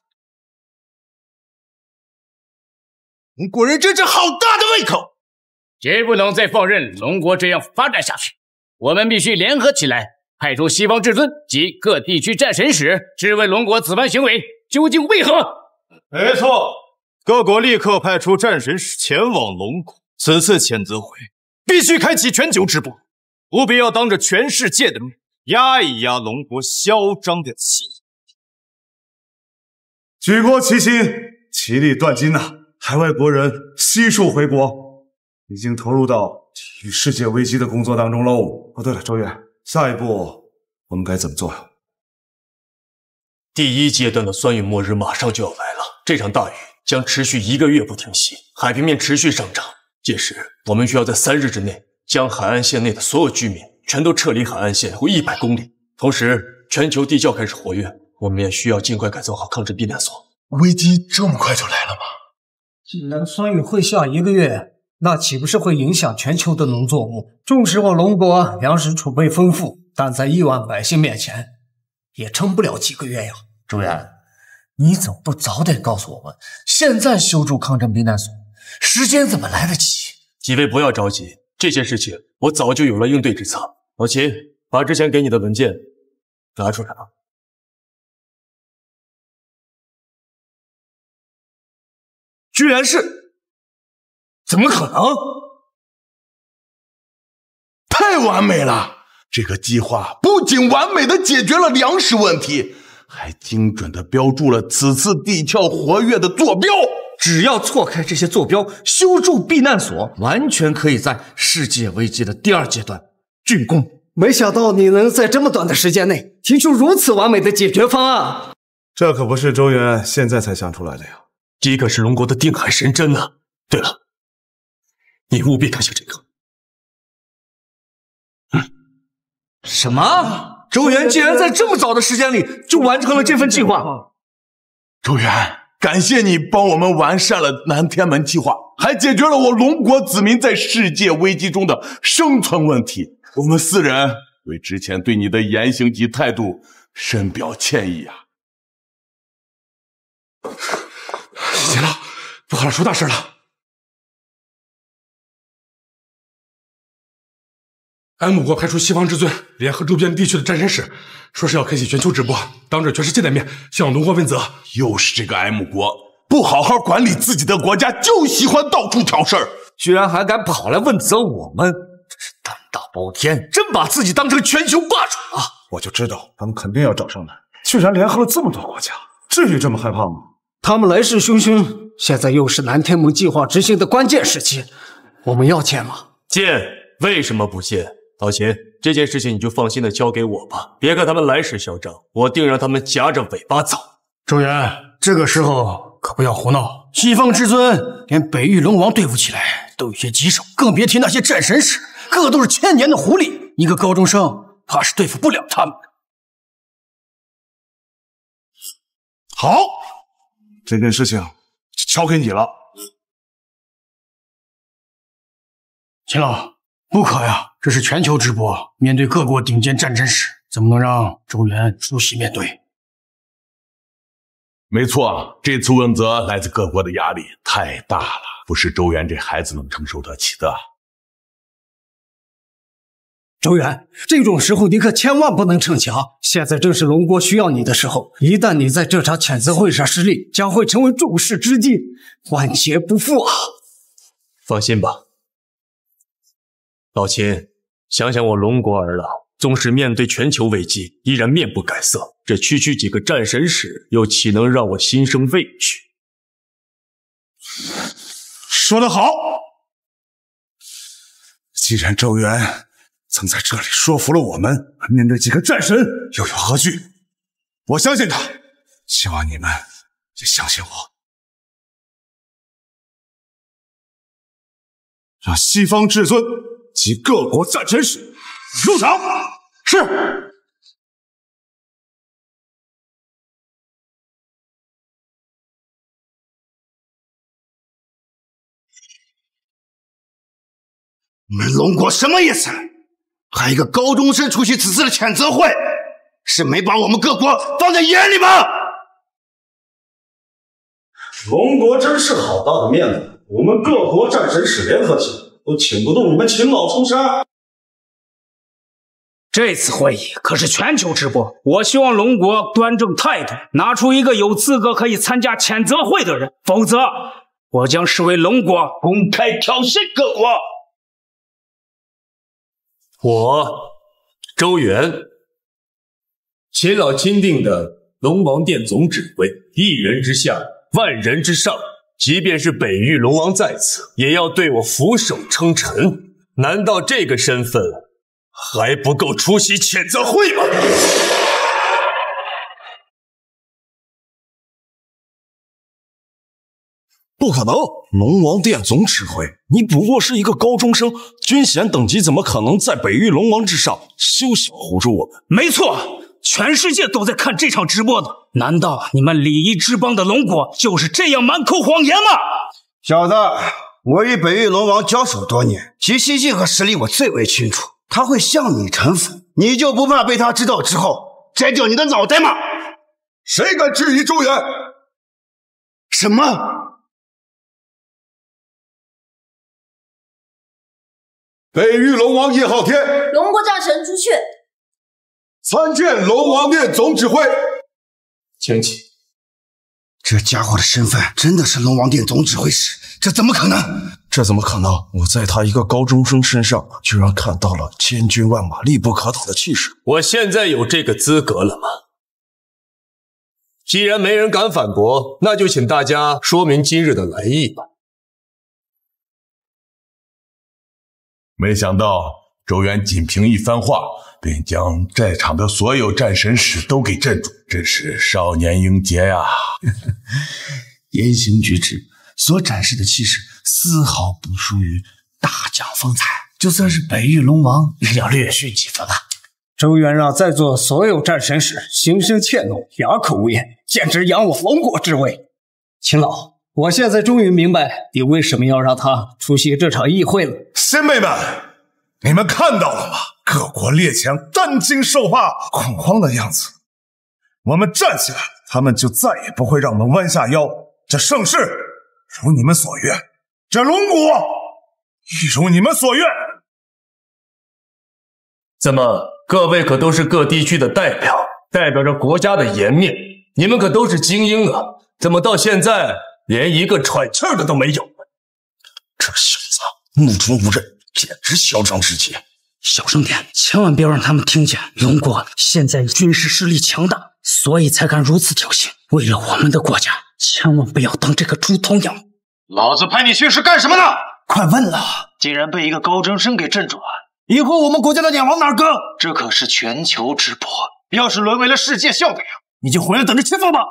S8: 蒙古人真是好大的胃口！
S23: 绝不能再放任龙国这样发展下去，我们必须联合起来，派出西方至尊及各地区战神使，质问龙国此番行为究竟为何。
S2: 没错，各国立刻派出战神使前往龙国。此次谴责会必须开启全球直播，务必要当着全世界的面压一压龙国嚣张的气焰。
S4: 举国齐心，其利断金呐！海外国人悉数回国，已经投入到体育世界危机的工作当中喽。哦，对了，周越，下一步我们该怎么做呀？
S5: 第一阶段的酸雨末日马上就要来了，这场大雨将持续1个月不停息，海平面持续上涨。届时，我们需要在3日之内将海岸线内的所有居民全都撤离海岸线100公里。同时，全球地窖开始活跃，我们也需要尽快改造好抗震避难所。
S7: 危机这么快就来了吗？
S14: 既然酸雨会下1个月，那岂不是会影响全球的农作物？纵使我龙国粮食储备丰富，但在亿万百姓面前，也撑不了几个月呀。
S18: 周元，你怎么不早点告诉我们？现在修筑抗震避难所，时间怎么来得及？
S5: 几位不要着急，这些事情我早就有了应对之策。老秦，把之前给你的文件拿出来啊。
S18: 居然是，怎么可能？
S7: 太完美了！这个计划不仅完美的解决了粮食问题，还精准的标注了此次地壳活跃的坐标。
S18: 只要错开这些坐标，修筑避难所，完全可以在世界危机的第2阶段竣工。
S14: 没想到你能在这么短的时间内提出如此完美的解决方案。
S4: 这可不是周元现在才想出来的呀。
S5: 这可是龙国的定海神针啊！对了，你务必看下这个。
S18: 什么？周元竟然在这么早的时间里就完成了这份计划？
S7: 周元，感谢你帮我们完善了南天门计划，还解决了我龙国子民在世界危机中的生存问题。我们4人为之前对你的言行及态度深表歉意啊！
S15: 行了，不好了，出大事了！M 国派出西方至尊联合周边地区的战神使，说是要开启全球直播，当着全世界的面向龙国问责。
S7: 又是这个 M 国，不好好管理自己的国家，就喜欢到处挑事儿，
S18: 居然还敢跑来问责我们，真是胆大包天，真把自己当成全球霸主了！
S4: 我就知道他们肯定要找上来，居然联合了这么多国家，至于这么害怕吗？
S14: 他们来势汹汹，现在又是南天门计划执行的关键时期，我们要见吗？
S5: 见，为什么不见？老秦，这件事情你就放心的交给我吧，别看他们来势嚣张，我定让他们夹着尾巴走。
S10: 周元，这个时候可不要胡闹。西方至尊连北域龙王对付起来都有些棘手，更别提那些战神使，个个都是1000年的狐狸，一个高中生怕是对付不了他们。
S4: 好，这件事情交给你了。
S10: 秦老，不可呀！这是全球直播，面对各国顶尖战神使，怎么能让周元出席面对？
S17: 没错，这次问责来自各国的压力太大了，不是周元这孩子能承受得起的。
S14: 周元，这种时候你可千万不能逞强，现在正是龙国需要你的时候，一旦你在这场谴责会上失利，将会成为众矢之的，万劫不复啊！
S5: 放心吧，老秦，想想我龙国儿郎，纵使面对全球危机，依然面不改色，这区区几个战神使，又岂能让我心生畏惧？
S4: 说得好！既然周元曾在这里说服了我们，面对几个战神又有何惧？我相信他，希望你们也相信我。让西方至尊及各国战神使入场。是。
S7: 你们龙国什么意思？派一个高中生出席此次的谴责会，是没把我们各国放在眼里吗？
S6: 龙国真是好大的面子，我们各国战神使联合起来，都请不动你们秦老出山。
S23: 这次会议可是全球直播，我希望龙国端正态度，拿出一个有资格可以参加谴责会的人，否则我将视为龙国公开挑衅各国。
S5: 我周元秦老钦定的龙王殿总指挥，一人之下，万人之上。即便是北域龙王在此，也要对我俯首称臣。难道这个身份还不够出席谴责会吗？
S1: 不可能！龙王殿总指挥，你不过是一个高中生，军衔等级怎么可能在北域龙王之上？休想唬住我们！
S16: 没错，全世界都在看这场直播呢。难道你们礼仪之邦的龙国就是这样满口谎言吗？
S9: 小子，我与北域龙王交手多年，其心性和实力我最为清楚。他会向你臣服，你就不怕被他知道之后摘掉你的脑袋吗？
S4: 谁敢质疑周元？
S9: 什么？
S4: 北域龙王叶浩天，
S12: 龙国战神朱雀，
S4: 参见龙王殿总指挥。
S5: 请起。
S9: 这家伙的身份真的是龙王殿总指挥使？这怎么可能？
S1: 这怎么可能？我在他一个高中生身上，居然看到了千军万马力不可挡的气势。
S5: 我现在有这个资格了吗？既然没人敢反驳，那就请大家说明今日的来意吧。
S17: 没想到周元仅凭一番话，便将在场的所有战神使都给镇住，真是少年英杰呀！
S18: 言行举止所展示的气势，丝毫不输于大将风采，就算是北域龙王也要略逊几分啊！
S14: 周元让在座所有战神使心生怯懦，哑口无言，简直扬我龙国之威。秦老，我现在终于明白你为什么要让他出席这场议会了。
S4: 先辈们，你们看到了吗？各国列强担惊受怕、恐慌的样子。我们站起来，他们就再也不会让我们弯下腰。这盛世如你们所愿，这龙国亦如你们所愿。
S5: 怎么，各位可都是各地区的代表，代表着国家的颜面，你们可都是精英啊！怎么到现在连一个喘气的都没有？
S10: 这小子目中无人，简直嚣张至极。
S16: 小声点，千万别让他们听见。龙国现在军事势力强大，所以才敢如此挑衅。为了我们的国家，千万不要当这个猪头羊。
S21: 老子派你去是干什么的？
S16: 快问了！
S21: 竟然被一个高中生给镇住了，
S16: 以后我们国家的脸往哪搁？
S21: 这可是全球直播，要是沦为了世界笑柄，
S16: 你就回来等着欺负吧。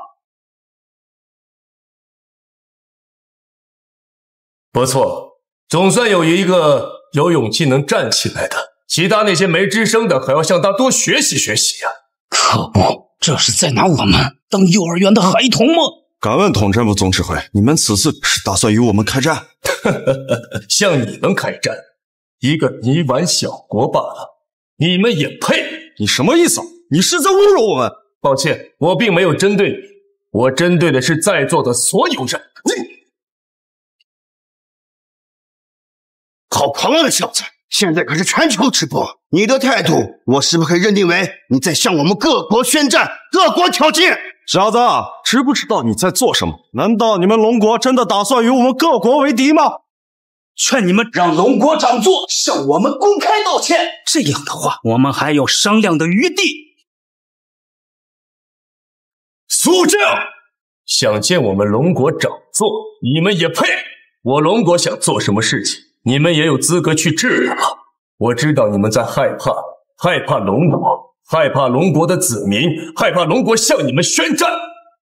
S5: 不错，总算有一个有勇气能站起来的。其他那些没吱声的，还要向他多学习学习呀！
S16: 可不，这是在拿我们当幼儿园的孩童吗？
S1: 敢问统战部总指挥，你们此次是打算与我们开战？
S5: 向你们开战，一个泥丸小国罢了，你们也配？
S1: 你什么意思？你是在侮辱我们？
S5: 抱歉，我并没有针对你，我针对的是在座的所有人。
S9: 好狂妄的小子！现在可是全球直播，你的态度，我是不是可以认定为你在向我们各国宣战、各国挑衅？
S1: 小子，知不知道你在做什么？难道你们龙国真的打算与我们各国为敌吗？
S16: 劝你们让龙国长坐，向我们公开道歉。这样的话，我们还有商量的余地。
S5: 肃静！想见我们龙国长坐，你们也配？我龙国想做什么事情，你们也有资格去治了。我知道你们在害怕龙国，害怕龙国的子民，害怕龙国向你们宣战。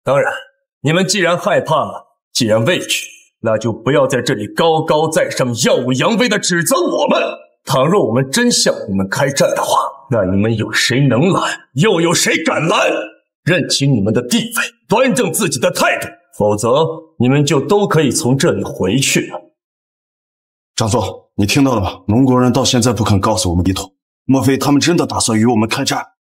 S5: 当然，你们既然害怕，既然畏惧，那就不要在这里高高在上、耀武扬威地指责我们。倘若我们真向你们开战的话，那你们有谁能拦，又有谁敢拦？认清你们的地位，端正自己的态度，否则你们就都可以从这里回去了。
S1: 长宗，你听到了吗？龙国人到现在不肯告诉我们低头，莫非他们真的打算与我们开战？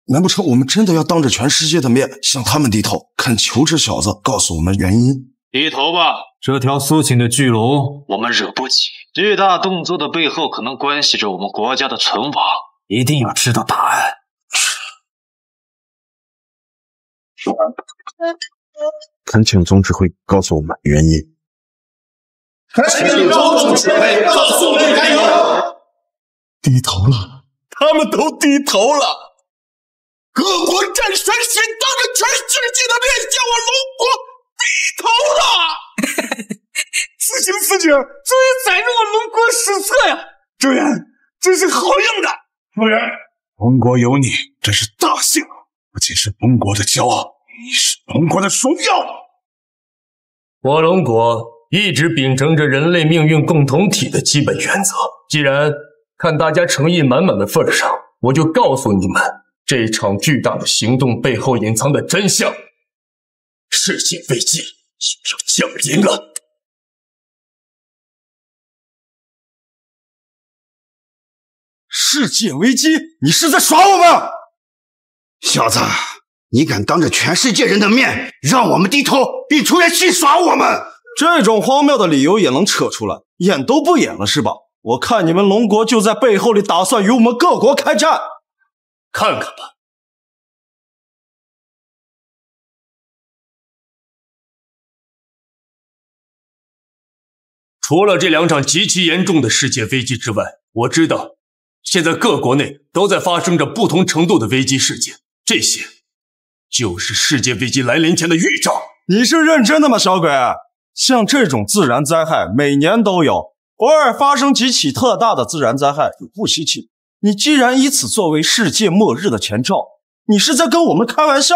S1: 难不成我们真的要当着全世界的面向他们低头，恳求这小子告诉我们原因？
S21: 低头吧，
S2: 这条苏醒的巨龙
S21: 我们惹不起。巨大动作的背后可能关系着我们国家的存亡，
S16: 一定要知道答案。
S1: 恳请总指挥告诉我们原因。
S4: 恳请总指挥告诉我们原因。
S1: 低头了，
S4: 他们都低头了。
S17: 各国战神使当着全世界的面向我龙国低头了！
S18: 此景，终于载入我龙国史册呀！周元，真是好样的！
S4: 周元，龙国有你，真是大幸啊！不仅是龙国的骄傲，你是龙国的荣耀。
S5: 我龙国一直秉承着人类命运共同体的基本原则。既然看大家诚意满满的份上，我就告诉你们，这场巨大的行动背后隐藏的真相：世界危机要降临了。
S8: 世界危机？你是在耍我们？
S7: 小子，你敢当着全世界人的面让我们低头，并出来戏耍我们？
S8: 这种荒谬的理由也能扯出来，演都不演了是吧？我看你们龙国就在背后里打算与我们各国开战，
S5: 看看吧。除了这2场极其严重的世界危机之外，我知道现在各国内都在发生着不同程度的危机事件，这些就是世界危机来临前的预兆。
S8: 你是认真的吗，小鬼？像这种自然灾害每年都有，偶尔发生几起特大的自然灾害也不稀奇。你既然以此作为世界末日的前兆，你是在跟我们开玩笑？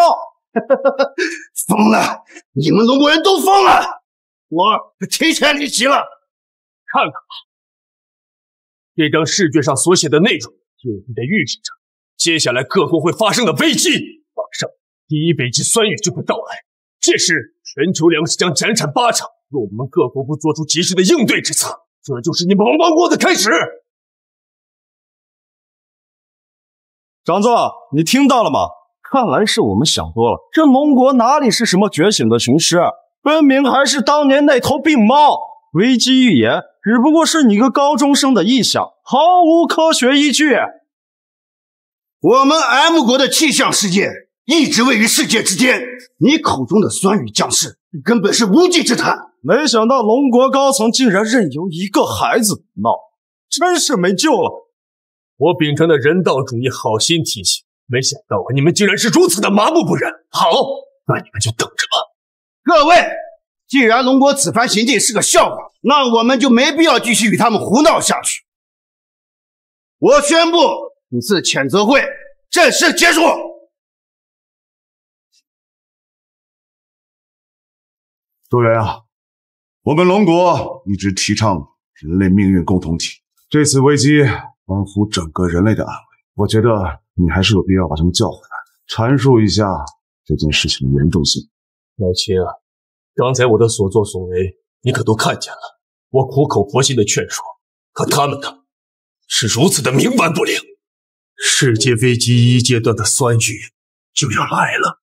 S7: 疯了！你们龙国人都疯了！我提前离席了。
S5: 看看吧，这张试卷上所写的内容，就是在预示着接下来各国会发生的危机。马上，第一危机酸雨就会到来，届时全球粮食将斩产8成。若我们各国不做出及时的应对之策，这就是你们亡国的开始。
S8: 长子，你听到了吗？看来是我们想多了，这龙国哪里是什么觉醒的雄狮，分明还是当年那头病猫。危机预言只不过是你个高中生的臆想，毫无科学依据。
S7: 我们 M 国的气象世界一直位于世界之巅，你口中的酸雨降世根本是无稽之谈。
S8: 没想到龙国高层竟然任由一个孩子闹，真是没救了。
S5: 我秉承的人道主义好心提醒，没想到你们竟然是如此的麻木不仁。好，那你们就等着吧。
S7: 各位，既然龙国此番行径是个笑话，那我们就没必要继续与他们胡闹下去。我宣布此次谴责会正式结束。
S4: 周元啊，我们龙国一直提倡人类命运共同体，这次危机关乎整个人类的安危，我觉得你还是有必要把他们叫回来，阐述一下这件事情的严重性。
S5: 老秦啊，刚才我的所作所为你可都看见了，我苦口婆心的劝说，可他们呢，是如此的冥顽不灵。世界危机1阶段的酸雨就要来了。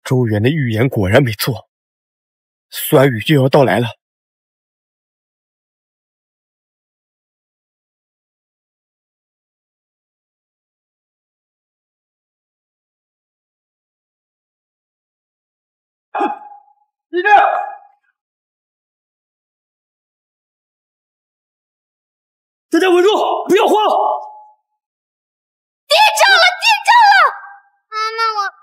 S18: 周远的预言果然没错，酸雨就要到来了。
S11: 地震！
S5: 大家稳住，不要慌！
S12: 地震了！地震了！妈妈，我看。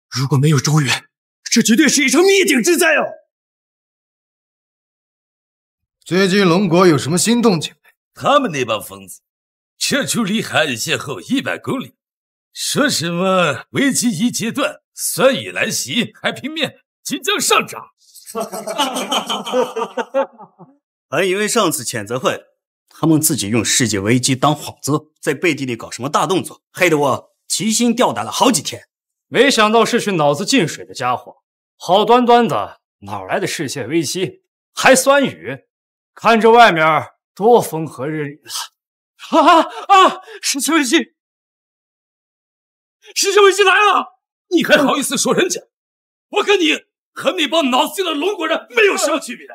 S5: 如果没有周远，这绝对是一场灭顶之灾啊！
S10: 最近龙国有什么新动静？
S19: 他们那帮疯子撤出离海岸线后100公里，说什么危机1阶段，酸雨来袭，海平面即将上涨。
S9: 还以为上次谴责会，他们自己用世界危机当幌子，在背地里搞什么大动作，害得我提心吊胆了好几天。
S20: 没想到是群脑子进水的家伙，好端端的哪来的世界危机，还酸雨？看着外面多风和日丽世界危机！世界危机来了！
S19: 你还好意思说人家？我跟你和那帮脑子的龙国人没有什么区别。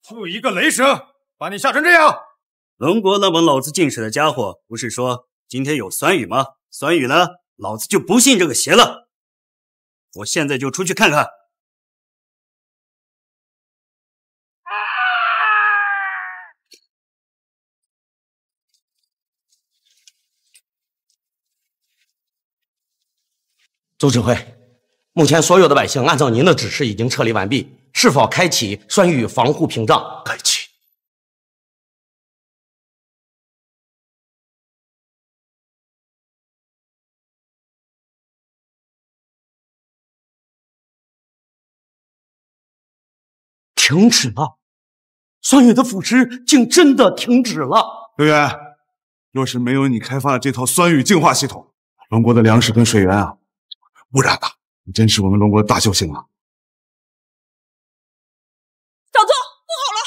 S2: 就一个雷神，把你吓成这样！
S3: 龙国那帮脑子进水的家伙，不是说今天有酸雨吗？酸雨呢，老子就不信这个邪了。我现在就出去看看。
S13: 周指挥，目前所有的百姓按照您的指示已经撤离完毕，是否开启酸雨防护屏障？
S1: 开启。
S13: 停止了，酸雨的腐蚀竟真的停止了。
S4: 刘源，若是没有你开发的这套酸雨净化系统，龙国的粮食跟水源啊，污染了。你真是我们龙国的大救星啊！
S22: 长座，不好了！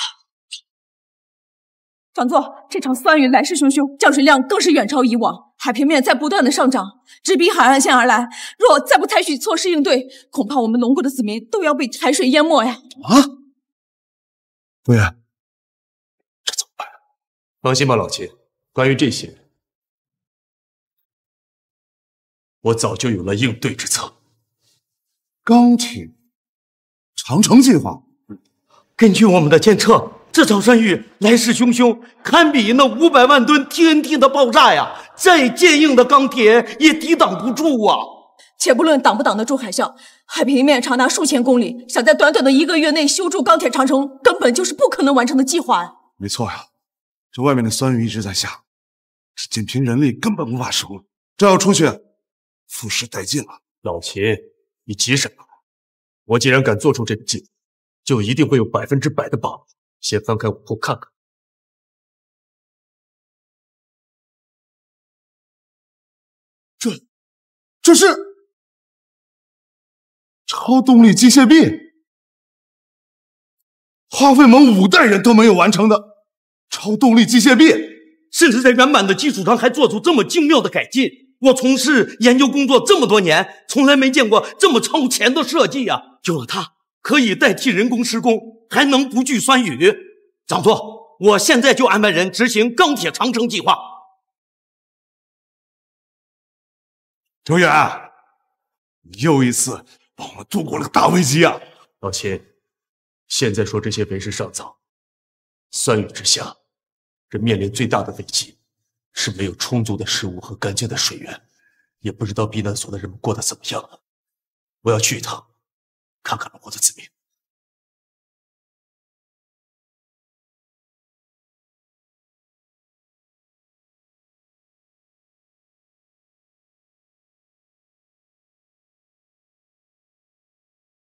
S22: 长座，这场酸雨来势汹汹，降水量更是远超以往，海平面在不断的上涨，直逼海岸线而来。若再不采取措施应对，恐怕我们龙国的子民都要被海水淹没呀！
S4: 啊！对呀，
S1: 这怎么办？放心吧，老秦，关于这些，我早就有了应对之策。
S4: 钢铁长城计划，
S13: 根据我们的监测，这场酸雨来势汹汹，堪比那500万吨 TNT 的爆炸呀！再坚硬的钢铁也抵挡不住啊！
S22: 且不论挡不挡得住海啸，海平面长达数千公里，想在短短的1个月内修筑钢铁长城，根本就是不可能完成的计划呀！
S4: 没错呀，这外面的酸雨一直在下，这仅凭人力根本无法施工，这要出去，付时殆尽了。
S1: 老秦，你急什么？我既然敢做出这个计划，就一定会有100%的把握。先翻开武库看看。
S4: 这是超动力机械臂，花费盟5代人都没有完成的超动力机械臂，
S13: 甚至在原版的基础上还做出这么精妙的改进。我从事研究工作这么多年，从来没见过这么超前的设计啊！有了它，可以代替人工施工，还能不惧酸雨。长座，我现在就安排人执行钢铁长城计划。
S4: 周远，你又一次帮我们度过了个大危机啊！
S1: 老秦，现在说这些为时尚早。酸雨之下，这面临最大的危机是没有充足的食物和干净的水源，也不知道避难所的人们过得怎么样了。我要去一趟，看看龙国的子民。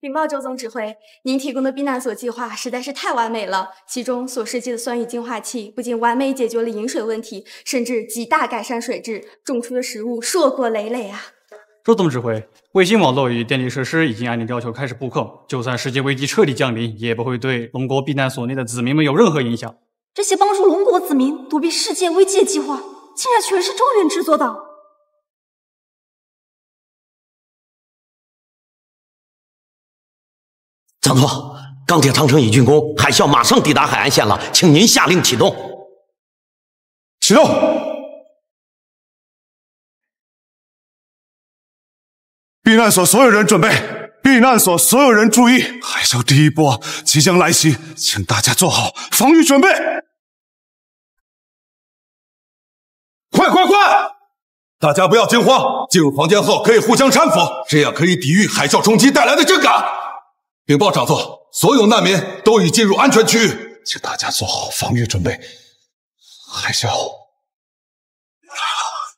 S24: 禀报周总指挥，您提供的避难所计划实在是太完美了。其中所设计的酸雨净化器不仅完美解决了饮水问题，甚至极大改善水质，种出的食物硕果累累啊！
S20: 周总指挥，卫星网络与电力设施已经按你要求开始布控，就算世界危机彻底降临，也不会对龙国避难所内的子民们有任何影响。
S12: 这些帮助龙国子民躲避世界危机的计划，竟然全是周元制作的。
S13: 长座，钢铁长城已竣工，海啸马上抵达海岸线了，请您下令启动。
S4: 启动！避难所所有人准备！避难所所有人注意！海啸第一波即将来袭，请大家做好防御准备！快！大家不要惊慌，进入房间后可以互相搀扶，这样可以抵御海啸冲击带来的震感。禀报长座，所有难民都已进入安全区域，请大家做好防御准备。海啸来了！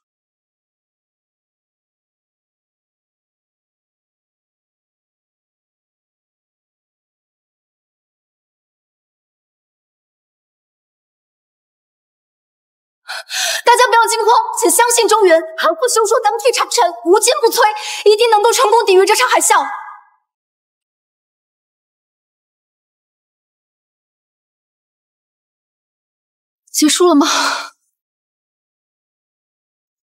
S12: 大家不要惊慌，请相信中原，韩复修筑钢铁长城，无坚不摧，一定能够成功抵御这场海啸。结束了吗？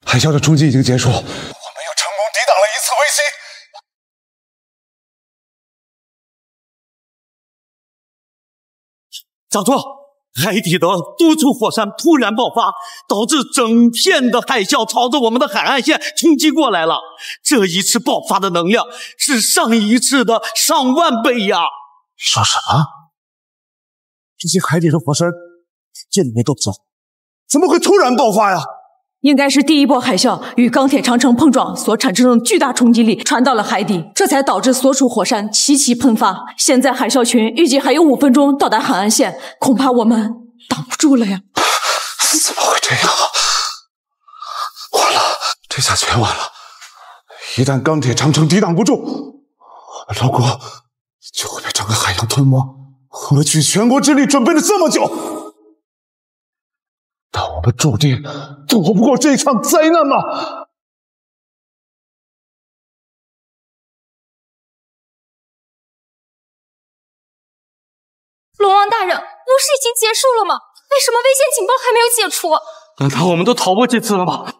S4: 海啸的冲击已经结束，我们又成功抵挡了一次危机。
S13: 长座，海底的多处火山突然爆发，导致整片的海啸朝着我们的海岸线冲击过来了。这一次爆发的能量是上一次的上万倍呀！
S8: 说什么？这些海底的火山见都没动作，怎么会突然爆发呀？
S22: 应该是第一波海啸与钢铁长城碰撞所产生的巨大冲击力传到了海底，这才导致所属火山齐齐喷发。现在海啸群预计还有5分钟到达海岸线，恐怕我们挡不住了呀！
S17: 怎么会这样？完了，这下全完了！一旦钢铁长城抵挡不住，我们龙国就会被整个海洋吞没。我们举全国之力准备了这么久，但我们注定躲不过这场灾难吗？
S12: 龙王大人，不是已经结束了吗？为什么危险警报还没有解除？
S13: 难道我们都逃过这次了吗？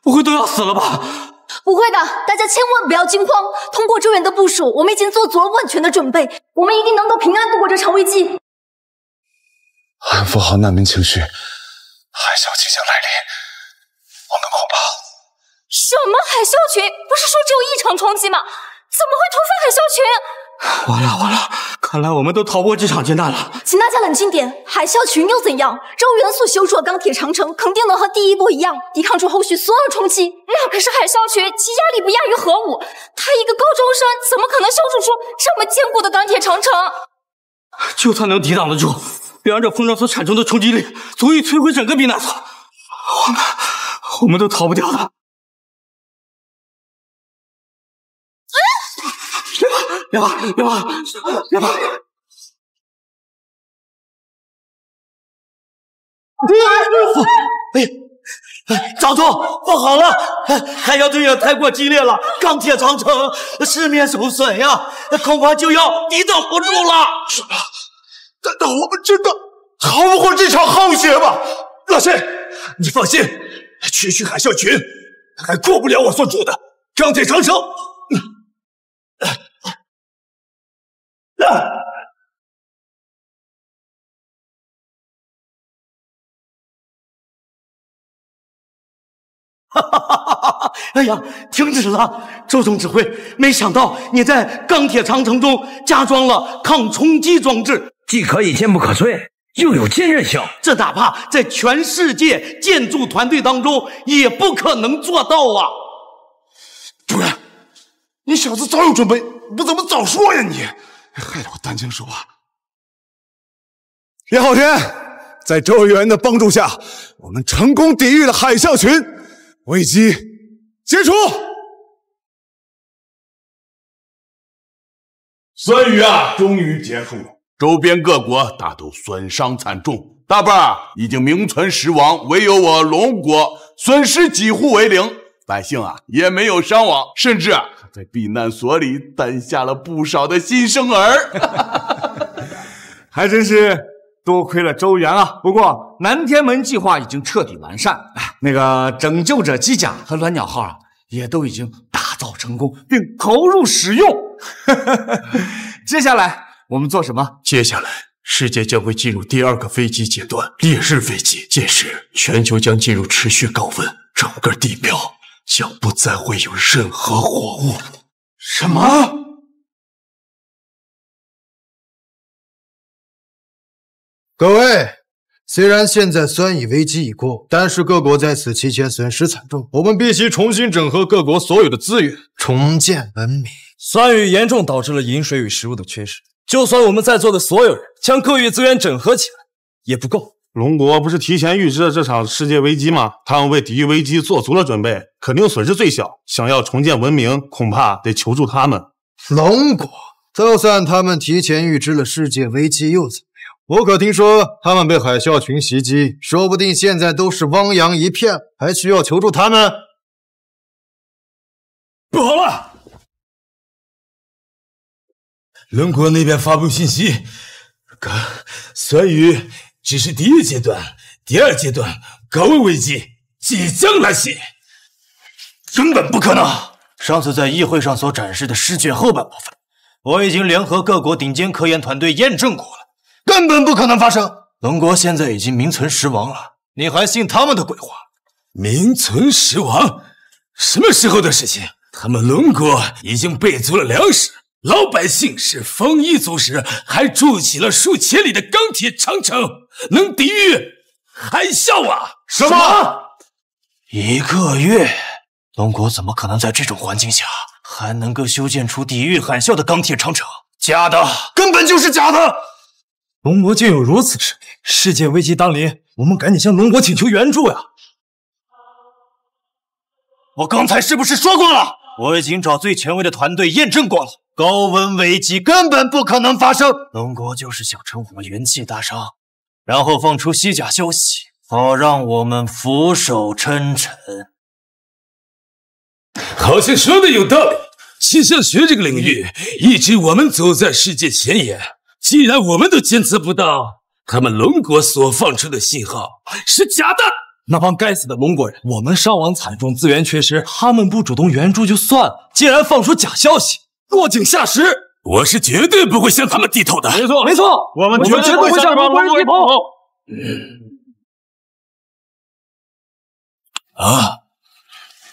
S13: 不会都要死了吧？
S12: 不会的，大家千万不要惊慌。通过周元的部署，我们已经做足了万全的准备，我们一定能够平安度过这场危机。
S17: 安抚好难民情绪，海啸即将来临，我们恐怕……
S12: 什么海啸群？不是说只有1场冲击吗？怎么会突发海啸群？
S13: 完了，看来我们都逃过这场劫难了。
S12: 请大家冷静点，海啸群又怎样？周元素修筑的钢铁长城肯定能和第一波一样，抵抗住后续所有冲击。那可是海啸群，其压力不亚于核武。他一个高中生，怎么可能修筑出这么坚固的钢铁长城？
S13: 就算能抵挡得住，别让这风浪所产生的冲击力足以摧毁整个避难所，我们都逃不掉的。别怕！长总，不好了！海啸对应太过激烈了，钢铁长城四面受损呀，恐怕就要抵挡不住了。
S17: 什么？难道我们真的逃不过这场浩劫吗？
S1: 老谢，你放心，区区海啸群还过不了我所筑的钢铁长城。
S13: 哎呀，停止了！周总指挥，没想到你在钢铁长城中加装了抗冲击装置，
S6: 既可以坚不可摧，又有坚韧性，
S13: 这哪怕在全世界建筑团队当中也不可能做到啊！
S17: 主任，你小子早有准备，不怎么早说呀你！害得我担惊受怕。叶浩天，在周元的帮助下，我们成功抵御了海啸群，危机解除。
S4: 酸雨啊，终于结束了，周边各国大都损伤惨重，大半已经名存实亡，唯有我龙国损失几乎为零，百姓啊也没有伤亡，甚至在避难所里诞下了不少的新生儿。
S2: 还真是多亏了周元啊！不过南天门计划已经彻底完善，那个拯救者机甲和鸾鸟号啊，也都已经打造成功并投入使用。接下来我们做什么？
S1: 接下来世界将会进入第2个危机阶段——烈日危机。届时，全球将进入持续高温，整个地表将不再会有任何活物。
S17: 什么？
S14: 各位，虽然现在酸雨危机已过，但是各国在此期间损失惨重，
S2: 我们必须重新整合各国所有的资源，
S14: 重建文明。
S5: 酸雨严重导致了饮水与食物的缺失，就算我们在座的所有人将各域资源整合起来，也不够。
S4: 龙国不是提前预知了这场世界危机吗？他们为抵御危机做足了准备，肯定损失最小。想要重建文明，恐怕得求助他们。
S14: 龙国，就算他们提前预知了世界危机又怎么样？我可听说他们被海啸群袭击，说不定现在都是汪洋一片，还需要求助他们？
S19: 不好了！龙国那边发布信息，酸雨只是第1阶段，第2阶段高温危机即将来袭。
S20: 根本不可能！上次在议会上所展示的试卷后半部分，我已经联合各国顶尖科研团队验证过了。
S8: 根本不可能发生。龙国现在已经名存实亡了，你还信他们的鬼话？
S19: 名存实亡？什么时候的事情？他们龙国已经备足了粮食，老百姓是丰衣足食，还筑起了数千里的钢铁长城，能抵御海啸啊！
S8: 什么？1个月？龙国怎么可能在这种环境下还能够修建出抵御海啸的钢铁长城？假的，根本就是假的！
S10: 龙国竟有如此实力，世界危机当临，我们赶紧向龙国请求援助呀！
S8: 我刚才是不是说过了？我已经找最权威的团队验证过了，高温危机根本不可能发生。龙国就是想趁我们元气大伤，然后放出虚假消息，好让我们俯首称臣。
S19: 好像说的有道理。气象学这个领域，一直我们走在世界前沿。既然我们都监测不到他们龙国所放出的信号是假的，
S10: 那帮该死的龙国人，我们伤亡惨重，资源缺失，他们不主动援助就算了，竟然放出假消息，落井下石。
S19: 我是绝对不会向他们低头的。
S10: 没错，没错，我们绝对不会向龙国人低头。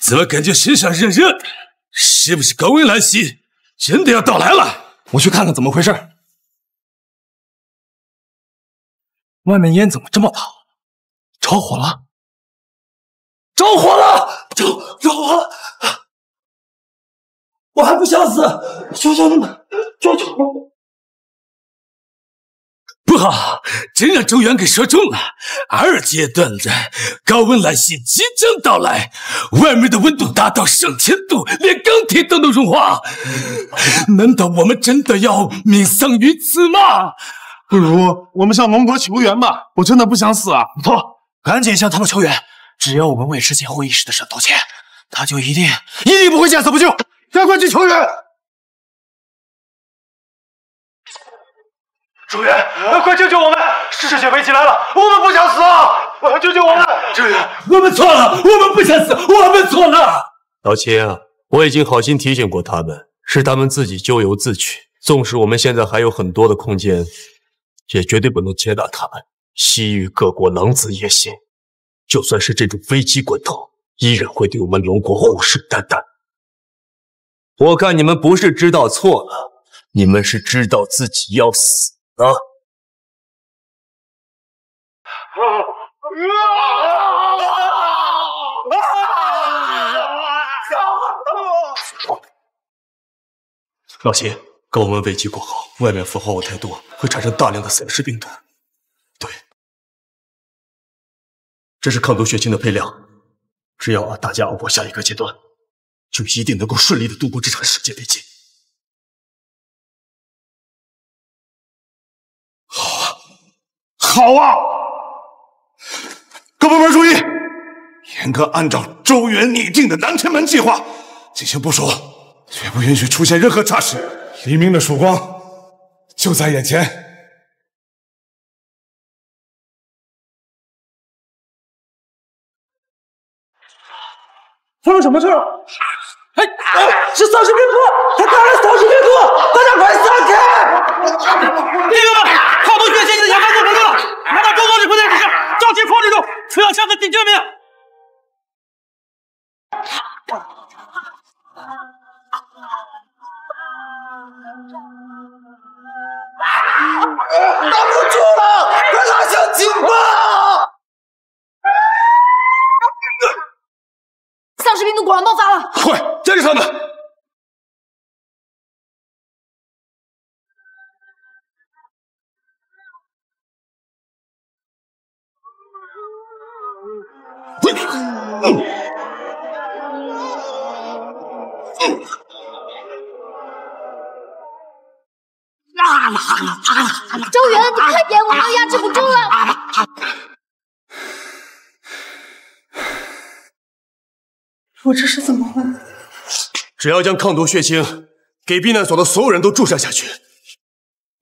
S19: 怎么感觉身上热热的？是不是高温来袭真的要到来了？
S10: 我去看看怎么回事。外面烟怎么这么大？着火了！着火了！着火了！我还不想死！求求你们，救救我！
S19: 不好，真让周元给说中了。2阶段的高温来袭即将到来，外面的温度达到上千度，连钢铁都能融化。难道我们真的要命丧于此吗？
S4: 不如我们向龙国求援吧，我真的不想死啊！
S8: 不错，赶紧向他们求援。只要我们为之前会议室的事道歉，他就一定不会见死不救。赶快去求援！
S10: 主人，快救救我们！世界危机来了，我们不想死啊！救救我们！
S19: 主人，我们错了，我们不想死，我们错了。
S5: 老秦啊，我已经好心提醒过他们，是他们自己咎由自取。纵使我们现在还有很多的空间，也绝对不能接纳他们。西域各国狼子野心，就算是这种危机关头，依然会对我们龙国虎视眈眈。我看你们不是知道错了，你们是知道自己要死了。老秦，高温危机过后，外面氟化物太多，会产生大量的死尸病毒。对，这是抗毒血清的配料，只要大家熬过下一个阶段，就一定能够顺利的度过这场世界危机。
S4: 好啊！各部门注意，严格按照周元拟定的南天门计划进行部署，绝不允许出现任何差池。黎明的曙光就在眼前。
S10: 发生什么事了？是丧尸病毒！他感染丧尸病毒！大家快散开！弟兄们，抗毒血清的研发过程中了，拿到中国指挥队指示，召集控制住，不要向他顶救命！
S15: 挡不住了，快拉响警报！
S12: 丧尸病毒果然爆发了！
S4: 快接着他们！
S12: 周元，你快点，我们要压制不住了！
S22: 我这是怎么了？
S5: 只要将抗毒血清给避难所的所有人都注射下去，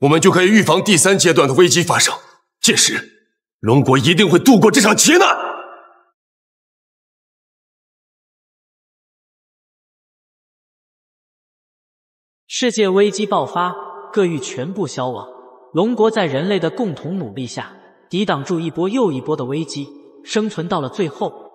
S5: 我们就可以预防第3阶段的危机发生。届时，龙国一定会度过这场劫难。
S16: 世界危机爆发，各域全部消亡。
S7: 龙国在人类的共同努力下，抵挡住一波又一波的危机，生存到了最后。